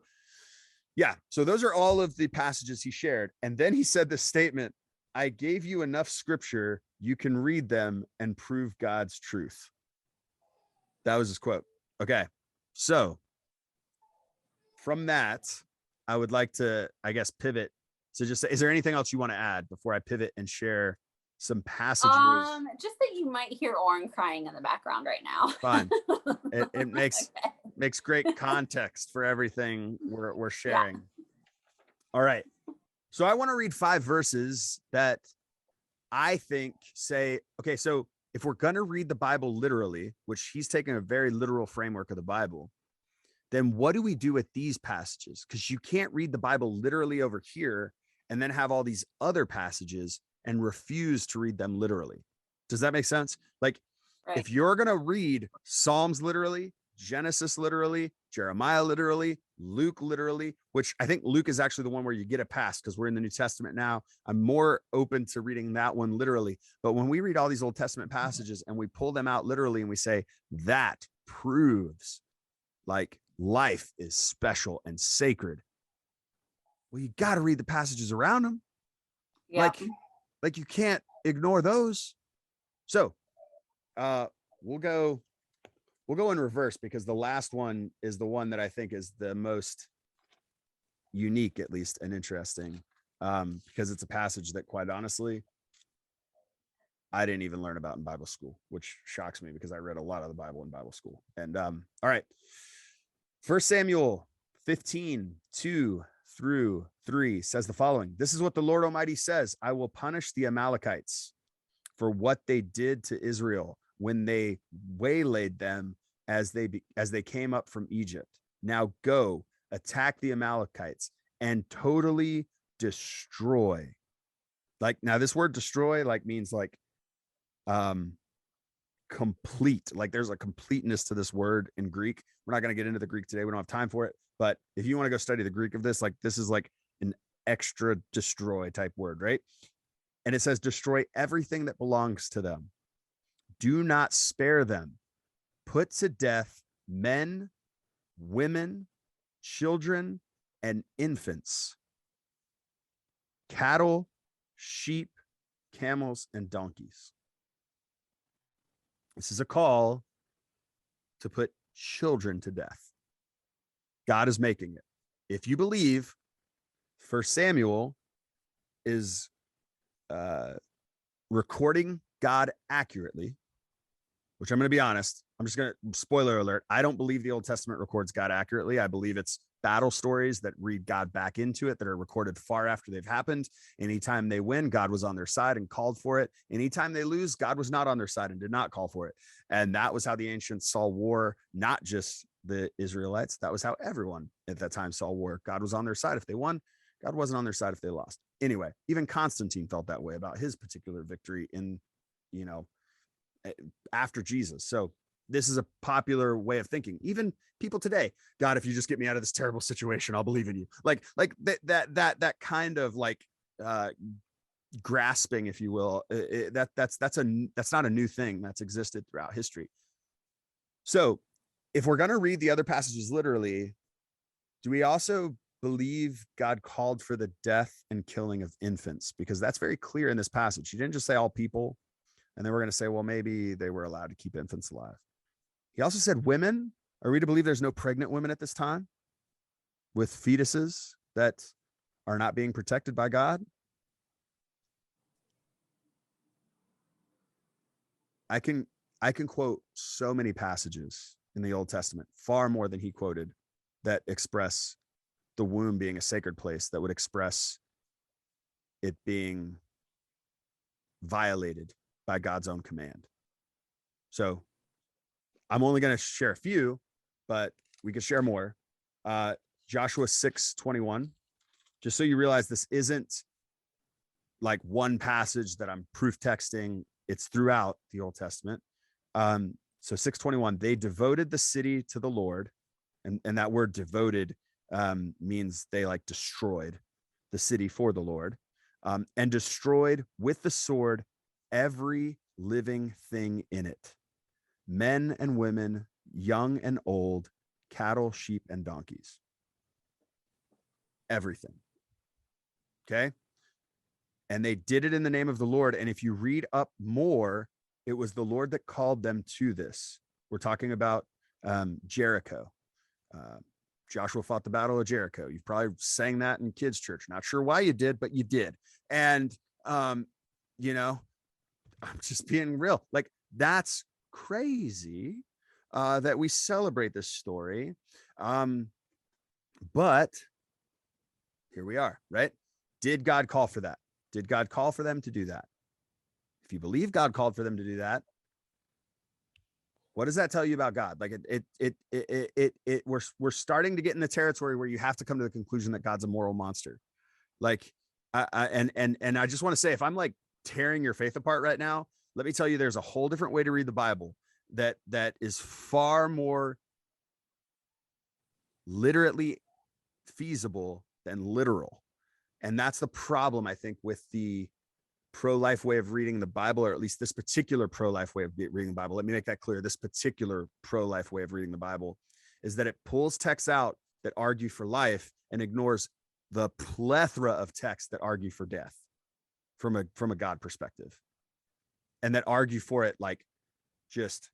yeah, so those are all of the passages he shared. And then he said this statement: I gave you enough scripture, you can read them and prove God's truth. That was his quote. Okay. So from that, I would like to, I guess, pivot to just say, is there anything else you want to add before I pivot and share some passages? Just that you might hear Oren crying in the background right now. Fine. It makes Okay. makes great context for everything we're Yeah. sharing. All right. So I want to read 5 verses that I think say, okay, so if we're going to read the Bible literally, which he's taking a very literal framework of the Bible, then what do we do with these passages? Because you can't read the Bible literally over here and then have all these other passages and refuse to read them literally. Does that make sense? Like, Right. if you're going to read Psalms literally, Genesis literally, Jeremiah literally, Luke literally, which I think Luke is actually the one where you get a pass because we're in the New Testament now. I'm more open to reading that one literally. But when we read all these Old Testament passages and we pull them out literally and we say that proves like life is special and sacred, well, you got to read the passages around them. Yeah. Like you can't ignore those. So we'll go in reverse, because the last one is the one that I think is the most unique, at least, and interesting, because it's a passage that, quite honestly, I didn't even learn about in Bible school, which shocks me because I read a lot of the Bible in Bible school. And all right, 1 Samuel 15:2-3 says the following. This is what the Lord Almighty says: I will punish the Amalekites for what they did to Israel when they waylaid them as they came up from Egypt. Now go, attack the Amalekites and totally destroy. Like, now this word destroy means complete. Like, there's a completeness to this word in Greek. We're not going to get into the Greek today. We don't have time for it. But if you want to go study the Greek of this, this is like an extra destroy type word, right? And it says, destroy everything that belongs to them. Do not spare them. Put to death men, women, children, and infants, cattle, sheep, camels, and donkeys. This is a call to put children to death. God is making it. If you believe 1 Samuel is recording God accurately, which I'm going to be honest, I'm just going to, spoiler alert, I don't believe the Old Testament records God accurately. I believe it's battle stories that read God back into it, that are recorded far after they've happened. Anytime they win, God was on their side and called for it. Anytime they lose, God was not on their side and did not call for it. And that was how the ancients saw war, not just the Israelites. That was how everyone at that time saw war. God was on their side if they won. God wasn't on their side if they lost. Anyway, even Constantine felt that way about his particular victory in, after Jesus. So this is a popular way of thinking. Even people today, God, if you just get me out of this terrible situation, I'll believe in you. Like that kind of grasping, if you will, that's not a new thing. That's existed throughout history. So if we're going to read the other passages literally, do we also believe God called for the death and killing of infants? Because that's very clear in this passage. He didn't just say all people, and then we're going to say, well, maybe they were allowed to keep infants alive. He also said women. Are we to believe there's no pregnant women at this time with fetuses that are not being protected by God? I can quote so many passages in the Old Testament, far more than he quoted, that express the womb being a sacred place, that would express it being violated by God's own command. So I'm only going to share a few, but we could share more. Joshua 6:21, just so you realize this isn't like one passage that I'm proof texting. It's throughout the Old Testament. So 6:21, they devoted the city to the Lord. And that word devoted means they destroyed the city for the Lord, and destroyed with the sword every living thing in it, men and women, young and old, cattle, sheep, and donkeys. Everything. Okay. And they did it in the name of the Lord. And if you read up more, it was the Lord that called them to this. We're talking about Jericho. Joshua fought the battle of Jericho. You've probably sang that in kids' church. Not sure why you did, but you did. And, I'm just being real. That's crazy that we celebrate this story. But here we are, right? Did God call for that? Did God call for them to do that? If you believe God called for them to do that, what does that tell you about God? We're starting to get in the territory where you have to come to the conclusion that God's a moral monster. And I just want to say, if I'm tearing your faith apart right now, let me tell you, there's a whole different way to read the Bible that is far more literally feasible than literal. And that's the problem, I think, with the pro-life way of reading the Bible, or at least this particular pro-life way of reading the Bible. Let me make that clear. This particular pro-life way of reading the Bible is that it pulls texts out that argue for life and ignores the plethora of texts that argue for death from a God perspective, and that argue for it just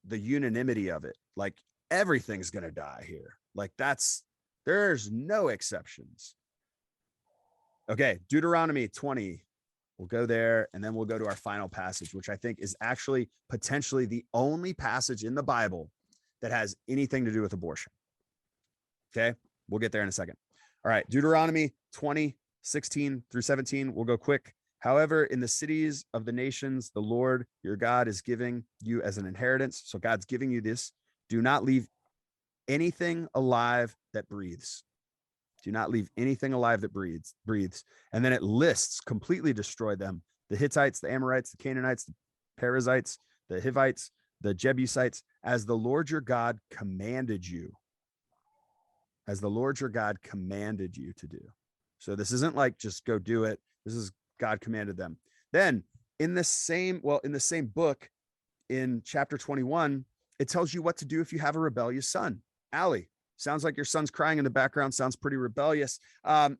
the unanimity of it. Like everything's going to die here. Like there's no exceptions. Okay. Deuteronomy 20. We'll go there and then we'll go to our final passage, which I think is actually potentially the only passage in the Bible that has anything to do with abortion. Okay. We'll get there in a second. All right. Deuteronomy 20, 16 through 17. We'll go quick. However, in the cities of the nations, the Lord your God is giving you as an inheritance. So God's giving you this. Do not leave anything alive that breathes. Do not leave anything alive that breathes. And then it lists, completely destroy them. The Hittites, the Amorites, the Canaanites, the Perizzites, the Hivites, the Jebusites, as the Lord your God commanded you. As the Lord your God commanded you to do. So this isn't like just go do it. This is God commanded them. Then in the same book, in chapter 21, it tells you what to do if you have a rebellious son. Allie, sounds like your son's crying in the background. Sounds pretty rebellious. What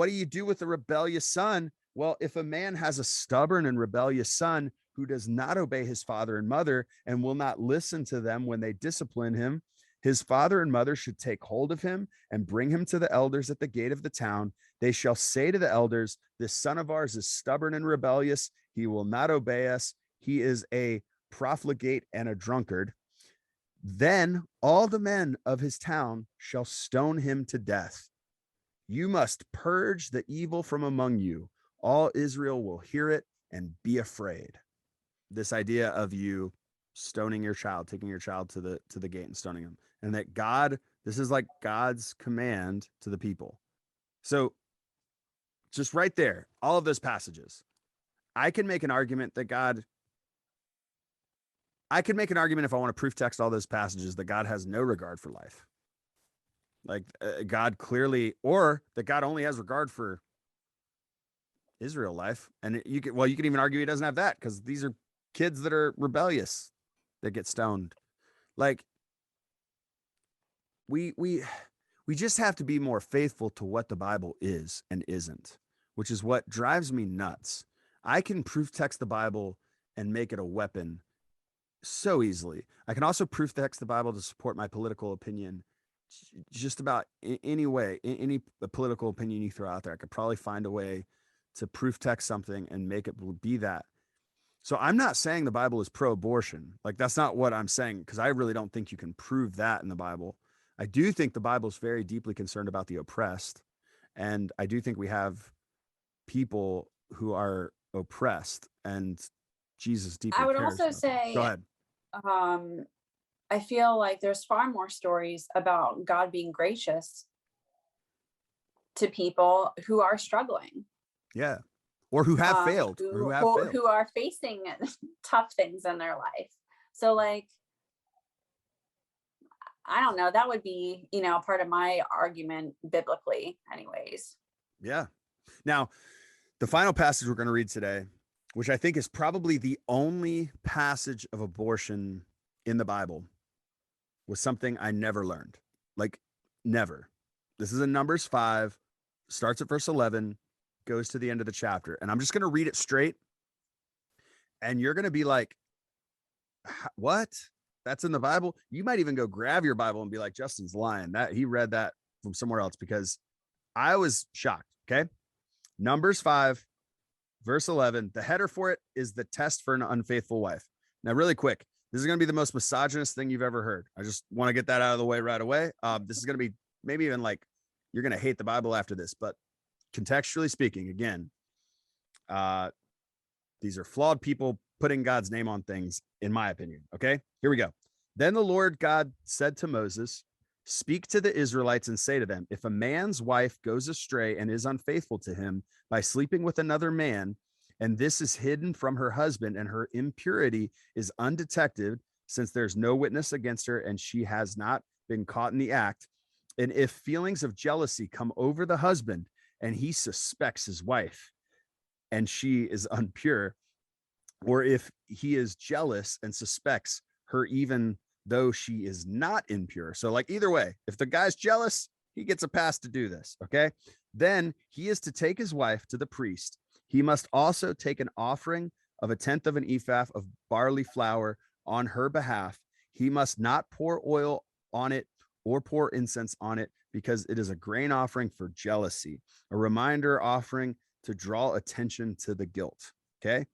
do you do with a rebellious son? Well, if a man has a stubborn and rebellious son who does not obey his father and mother and will not listen to them when they discipline him, his father and mother should take hold of him and bring him to the elders at the gate of the town. They shall say to the elders, this son of ours is stubborn and rebellious. He will not obey us. He is a profligate and a drunkard. Then all the men of his town shall stone him to death. You must purge the evil from among you. All Israel will hear it and be afraid. This idea of you stoning your child, taking your child to the gate and stoning him. And that this is like God's command to the people. So just right there, all of those passages, I can make an argument if I want to proof text all those passages that God has no regard for life. Like God clearly, or that God only has regard for Israel life. And you can even argue he doesn't have that because these are kids that are rebellious that get stoned. Like we just have to be more faithful to what the Bible is and isn't, which is what drives me nuts. I can proof text the Bible and make it a weapon so easily. I can also proof text the Bible to support my political opinion just about any way, any political opinion you throw out there. I could probably find a way to proof text something and make it be that. So I'm not saying the Bible is pro-abortion. Like that's not what I'm saying, because I really don't think you can prove that in the Bible. I do think the Bible is very deeply concerned about the oppressed. And I do think we have people who are oppressed, and Jesus deeply I would cares also about them. say, Go ahead. I feel like there's far more stories about God being gracious to people who are struggling. Yeah. Or who have failed. Who are facing tough things in their life. So like, I don't know, that would be, part of my argument biblically anyways. Yeah. Now, the final passage we're going to read today, which I think is probably the only passage of abortion in the Bible, was something I never learned. Like never. This is in Numbers 5, starts at verse 11, goes to the end of the chapter. And I'm just going to read it straight. And you're going to be like, what? That's in the Bible? You might even go grab your Bible and be like, Justin's lying. That he read that from somewhere else, because I was shocked. Okay. Numbers 5, verse 11. The header for it is the test for an unfaithful wife. Now, really quick, this is going to be the most misogynist thing you've ever heard. I just want to get that out of the way right away. This is going to be maybe even like you're going to hate the Bible after this, but contextually speaking, again, these are flawed people putting God's name on things, in my opinion. Okay, here we go. Then the Lord God said to Moses, speak to the Israelites and say to them, if a man's wife goes astray and is unfaithful to him by sleeping with another man, and this is hidden from her husband, and her impurity is undetected, since there's no witness against her and she has not been caught in the act, and if feelings of jealousy come over the husband and he suspects his wife and she is impure, or if he is jealous and suspects her even though she is not impure. So like either way, if the guy's jealous, he gets a pass to do this. Okay. Then he is to take his wife to the priest. He must also take an offering of 1/10 of an ephah of barley flour on her behalf. He must not pour oil on it or pour incense on it, because it is a grain offering for jealousy, a reminder offering to draw attention to the guilt. Okay.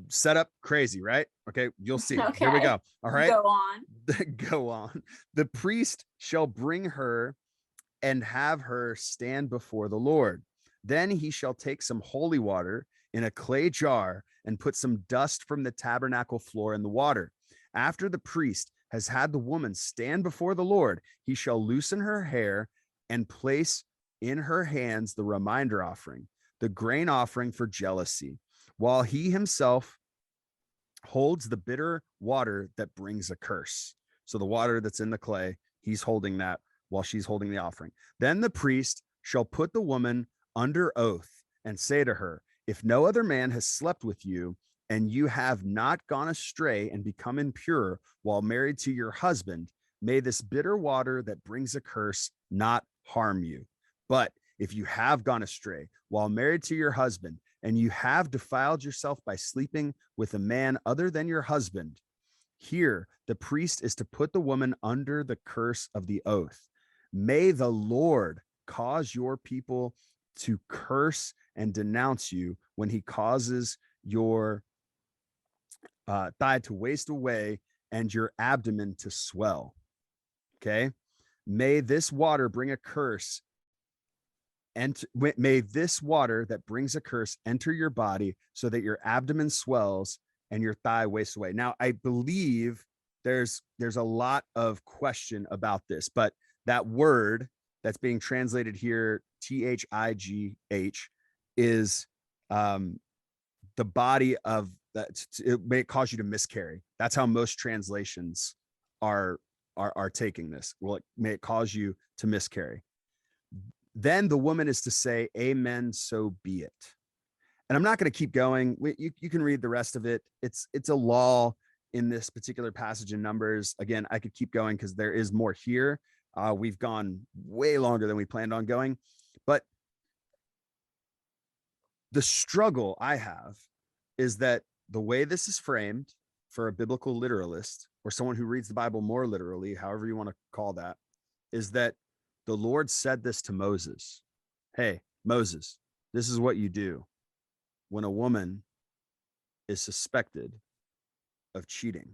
Set up crazy, right? Okay. You'll see. Okay. Here we go. All right. Go on. Go on. The priest shall bring her and have her stand before the Lord. Then he shall take some holy water in a clay jar and put some dust from the tabernacle floor in the water. After the priest has had the woman stand before the Lord, he shall loosen her hair and place in her hands the reminder offering, the grain offering for jealousy, while he himself holds the bitter water that brings a curse. So the water that's in the clay, he's holding that while she's holding the offering. Then the priest shall put the woman under oath and say to her, if no other man has slept with you, and you have not gone astray and become impure while married to your husband, may this bitter water that brings a curse not harm you. But if you have gone astray while married to your husband, and you have defiled yourself by sleeping with a man other than your husband, here the priest is to put the woman under the curse of the oath. May the Lord cause your people to curse and denounce you when he causes your thigh to waste away and your abdomen to swell. Okay. May this water bring a curse, and may this water that brings a curse enter your body so that your abdomen swells and your thigh wastes away. Now, I believe there's a lot of question about this, but that word that's being translated here, THIGH, is the body of that. It may cause you to miscarry. That's how most translations are taking this. Well, may it cause you to miscarry. Then the woman is to say, amen, so be it. And I'm not going to keep going. You can read the rest of it. It's a law in this particular passage in Numbers. Again, I could keep going because there is more here. We've gone way longer than we planned on going. But the struggle I have is that the way this is framed for a biblical literalist, or someone who reads the Bible more literally, however you want to call that, is that the Lord said this to Moses. Hey, Moses, this is what you do when a woman is suspected of cheating,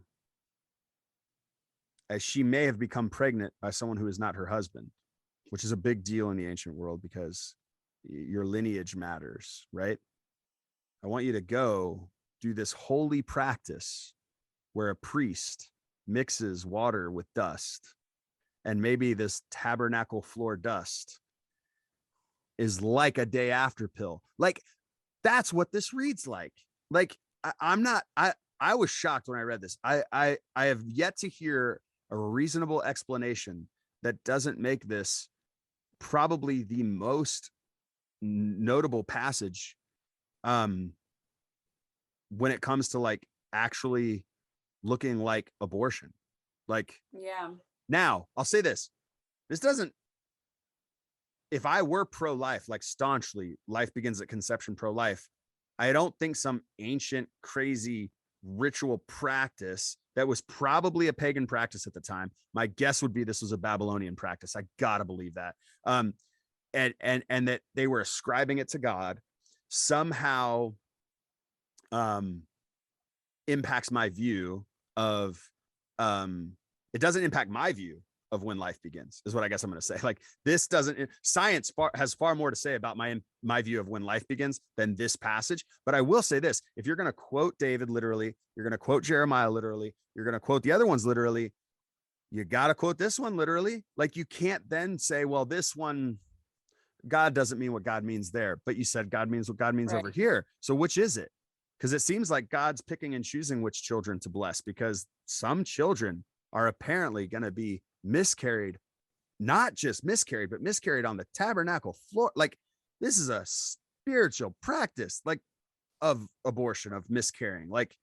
as she may have become pregnant by someone who is not her husband, which is a big deal in the ancient world because your lineage matters, right? I want you to go do this holy practice where a priest mixes water with dust, and maybe this tabernacle floor dust is like a day after pill. Like, that's what this reads like. Like, I was shocked when I read this. I have yet to hear a reasonable explanation that doesn't make this probably the most notable passage when it comes to like actually looking like abortion. Like, yeah. Now I'll say this doesn't, if I were pro-life, like staunchly life begins at conception pro-life, I don't think some ancient crazy ritual practice that was probably a pagan practice at the time. My guess would be this was a Babylonian practice. I gotta believe that. And that they were ascribing it to God somehow impacts my view of it doesn't impact my view of when life begins, is what I guess I'm going to say. Like, this doesn't, science has far more to say about my view of when life begins than this passage. But I will say this: if you're going to quote David literally, you're going to quote Jeremiah literally, you're going to quote the other ones literally, you got to quote this one literally. Like, you can't then say, well, this one, God doesn't mean what God means there, but you said God means what God means over here. So which is it? Because it seems like God's picking and choosing which children to bless, because some children are apparently going to be miscarried, not just miscarried, but miscarried on the tabernacle floor. Like, this is a spiritual practice, like, of abortion, of miscarrying. Like,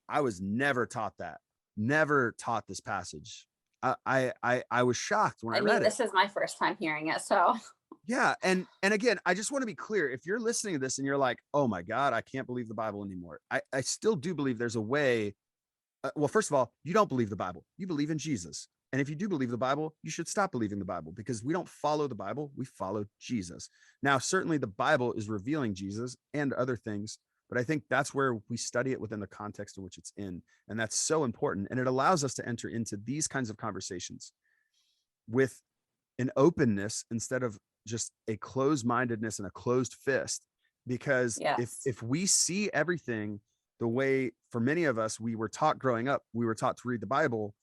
I was never taught that, never taught this passage. I was shocked when I read it. This is my first time hearing it, so Yeah. And again, I just want to be clear. If you're listening to this and you're like, oh my God, I can't believe the Bible anymore. I still do believe there's a way. Well, first of all, you don't believe the Bible. You believe in Jesus. And if you do believe the Bible, you should stop believing the Bible, because we don't follow the Bible. We follow Jesus. Now, certainly the Bible is revealing Jesus and other things, but I think that's where we study it within the context in which it's in. And that's so important. And it allows us to enter into these kinds of conversations with an openness instead of just a closed mindedness and a closed fist. Because Yes. if we see everything the way, for many of us, we were taught growing up, we were taught to read the Bible,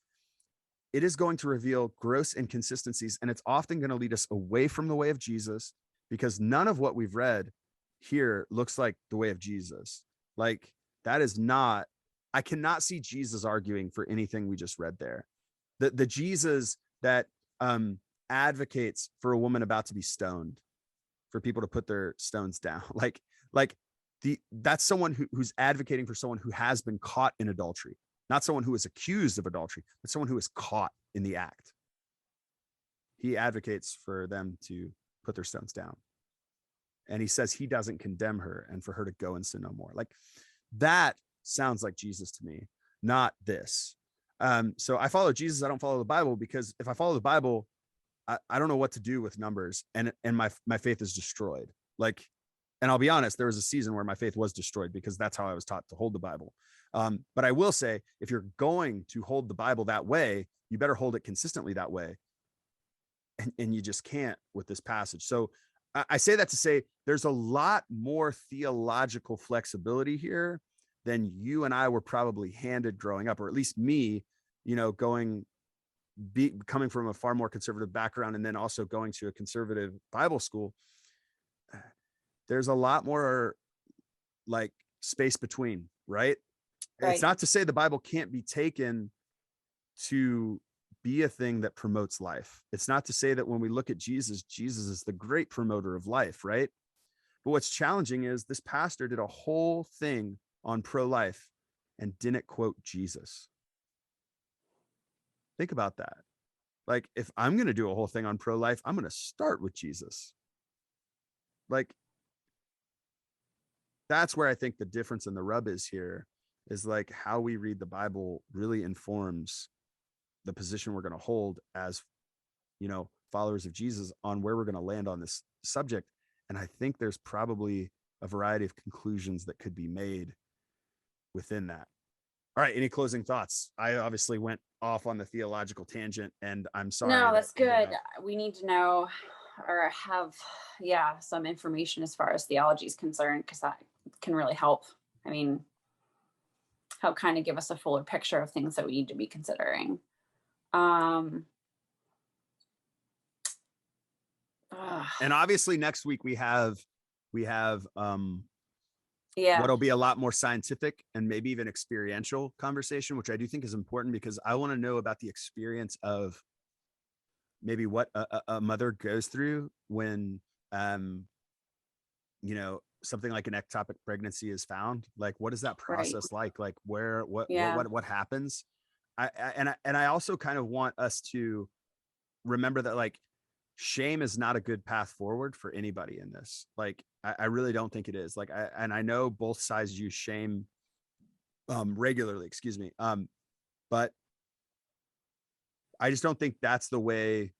it is going to reveal gross inconsistencies, and it's often going to lead us away from the way of Jesus, because none of what we've read here looks like the way of Jesus. Like, that is not, I cannot see Jesus arguing for anything we just read there. The Jesus that advocates for a woman about to be stoned, for people to put their stones down, like that's someone who's advocating for someone who has been caught in adultery, not someone who is accused of adultery, but someone who is caught in the act. He advocates for them to put their stones down. And he says he doesn't condemn her and for her to go and sin no more. Like, that sounds like Jesus to me, not this. So I follow Jesus. I don't follow the Bible, because if I follow the Bible, I don't know what to do with numbers, and my faith is destroyed. Like, and I'll be honest, there was a season where my faith was destroyed because that's how I was taught to hold the Bible. But I will say, if you're going to hold the Bible that way, you better hold it consistently that way. And you just can't with this passage. So I say that to say there's a lot more theological flexibility here than you and I were probably handed growing up, or at least me, coming from a far more conservative background and then also going to a conservative Bible school. There's a lot more like space between, right? It's not to say the Bible can't be taken to be a thing that promotes life. It's not to say that when we look at Jesus, Jesus is the great promoter of life, right? But what's challenging is this pastor did a whole thing on pro-life and didn't quote Jesus. Think about that. Like, if I'm going to do a whole thing on pro-life, I'm going to start with Jesus. Like, that's where I think the difference in the rub is here, is like how we read the Bible really informs the position we're going to hold as, followers of Jesus on where we're going to land on this subject. And I think there's probably a variety of conclusions that could be made within that. All right. Any closing thoughts? I obviously went off on the theological tangent, and I'm sorry. No, that's good. We need to know or have, some information as far as theology is concerned, because that can really help. I mean, help kind of give us a fuller picture of things that we need to be considering. And obviously next week we have what'll be a lot more scientific and maybe even experiential conversation, which I do think is important, because I want to know about the experience of maybe what a mother goes through when something like an ectopic pregnancy is found. Like, what is that process like? Like, what happens? I also kind of want us to remember that, like, shame is not a good path forward for anybody in this. Like, I really don't think it is. Like, I know both sides use shame regularly, excuse me. But I just don't think that's the way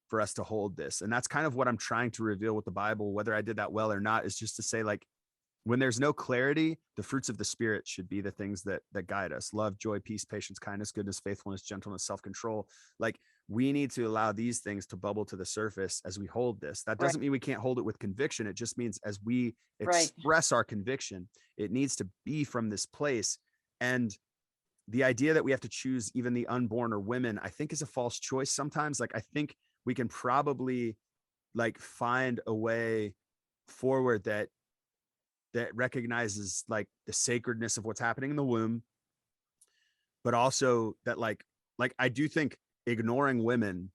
for us to hold this. And that's kind of what I'm trying to reveal with the Bible, whether I did that well or not, is just to say, like, when there's no clarity, the fruits of the Spirit should be the things that guide us: love, joy, peace, patience, kindness, goodness, faithfulness, gentleness, self-control. Like, we need to allow these things to bubble to the surface as we hold this. That doesn't mean we can't hold it with conviction. It just means as we express our conviction, it needs to be from this place. And the idea that we have to choose even the unborn or women, I think, is a false choice sometimes. Like, I think we can probably like find a way forward that recognizes like the sacredness of what's happening in the womb, but also that like I do think ignoring women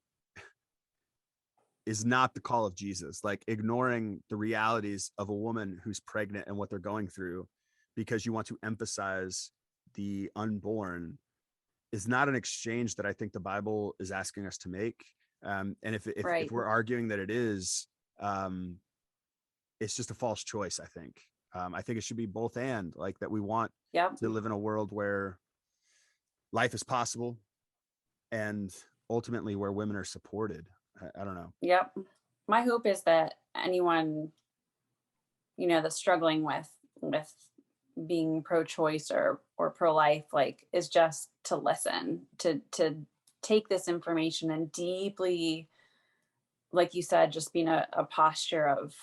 is not the call of Jesus. Like, ignoring the realities of a woman who's pregnant and what they're going through because you want to emphasize the unborn is not an exchange that I think the Bible is asking us to make. And if we're arguing that it is, um, it's just a false choice. I think it should be both, and like that we want Yep. to live in a world where life is possible and ultimately where women are supported. I don't know. Yep. My hope is that anyone, that's struggling with being pro-choice or pro-life, like, is just to listen, to take this information and deeply, like you said, just being a posture of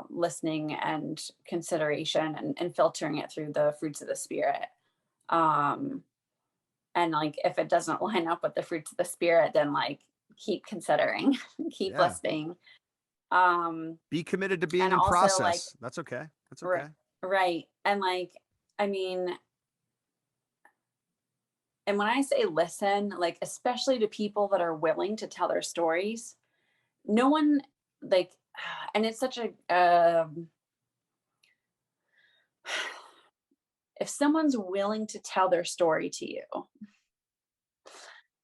listening and consideration, and filtering it through the fruits of the spirit. um and like, if it doesn't line up with the fruits of the spirit, then like, keep considering, keep Yeah. listening. um Be committed to being and in also, like, process. That's okay. That's r- okay. right, and like, I mean, and when I say listen, like, especially to people that are willing to tell their stories, no one, like, and it's such a, if someone's willing to tell their story to you,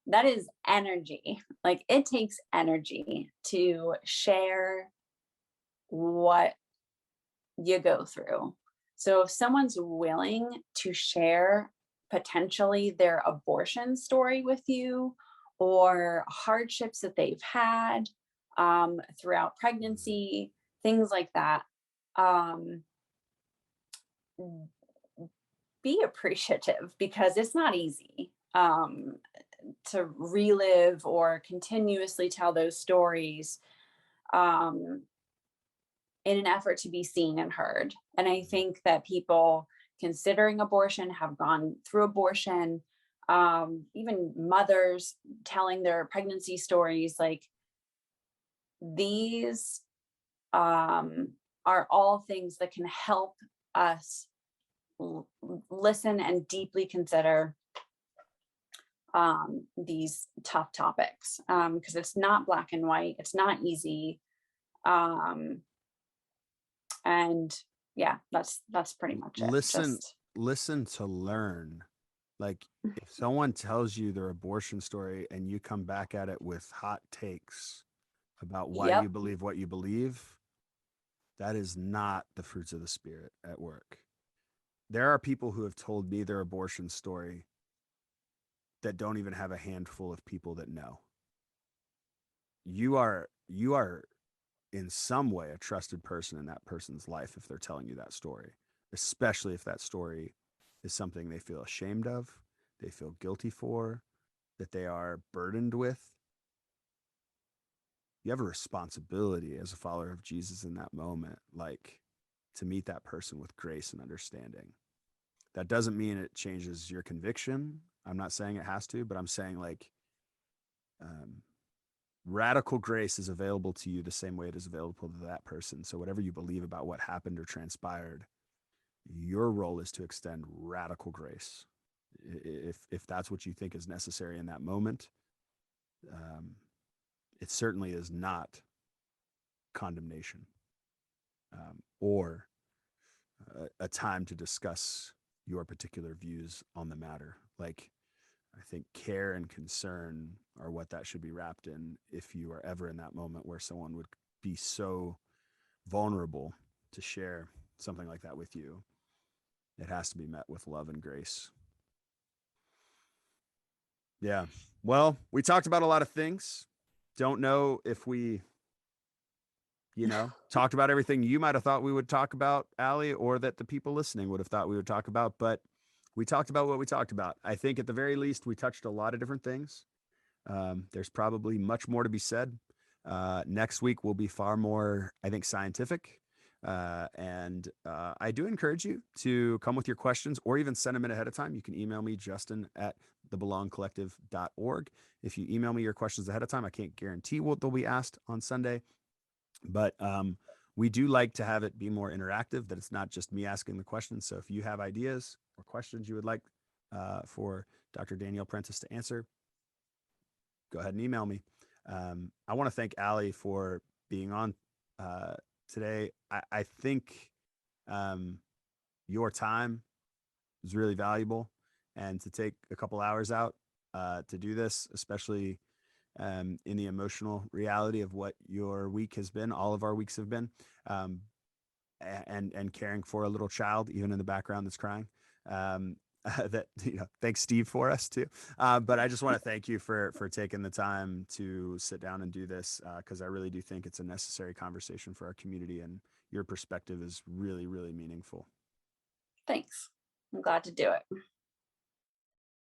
that is energy. Like, it takes energy to share what you go through. So if someone's willing to share potentially their abortion story with you, or hardships that they've had throughout pregnancy, things like that, um, be appreciative, because it's not easy to relive or continuously tell those stories, um, in an effort to be seen and heard. And I think that people considering abortion have gone through abortion, even mothers telling their pregnancy stories, like, these are all things that can help us listen and deeply consider these tough topics, because it's not black and white, it's not easy. Um, and yeah, that's pretty much it. Listen, Just listen to learn. Like if someone tells you their abortion story and you come back at it with hot takes about why you yep. believe what you believe, that is not the fruits of the spirit at work. There are people who have told me their abortion story that don't even have a handful of people that know. You are in some way a trusted person in that person's life if they're telling you that story, especially if that story is something they feel ashamed of, they feel guilty for, that they are burdened with. You have a responsibility as a follower of Jesus in that moment, like to meet that person with grace and understanding. That doesn't mean it changes your conviction. I'm not saying it has to, but I'm saying like um, radical grace is available to you the same way it is available to that person. So whatever you believe about what happened or transpired, your role is to extend radical grace. If that's what you think is necessary in that moment, um, it certainly is not condemnation or a time to discuss your particular views on the matter. Like, I think care and concern are what that should be wrapped in. If you are ever in that moment where someone would be so vulnerable to share something like that with you, it has to be met with love and grace. Yeah. Well, we talked about a lot of things. Don't know if we, talked about everything you might have thought we would talk about, Allie, or that the people listening would have thought we would talk about, but we talked about what we talked about. I think at the very least, we touched a lot of different things. There's probably much more to be said. Next week will be far more, I think, scientific. And I do encourage you to come with your questions or even send them in ahead of time. You can email me, Justin at thebelongcollective.org. If you email me your questions ahead of time, I can't guarantee what they'll be asked on Sunday, but we do like to have it be more interactive, that it's not just me asking the questions. So if you have ideas or questions you would like for Dr. Danielle Prentice to answer, go ahead and email me. I want to thank Allie for being on today. I think your time is really valuable, and to take a couple hours out to do this, especially in the emotional reality of what your week has been, all of our weeks have been, and caring for a little child, even in the background that's crying. That, thanks Steve for us too. But I just want to thank you for taking the time to sit down and do this, because I really do think it's a necessary conversation for our community, and your perspective is really, really meaningful. Thanks. I'm glad to do it.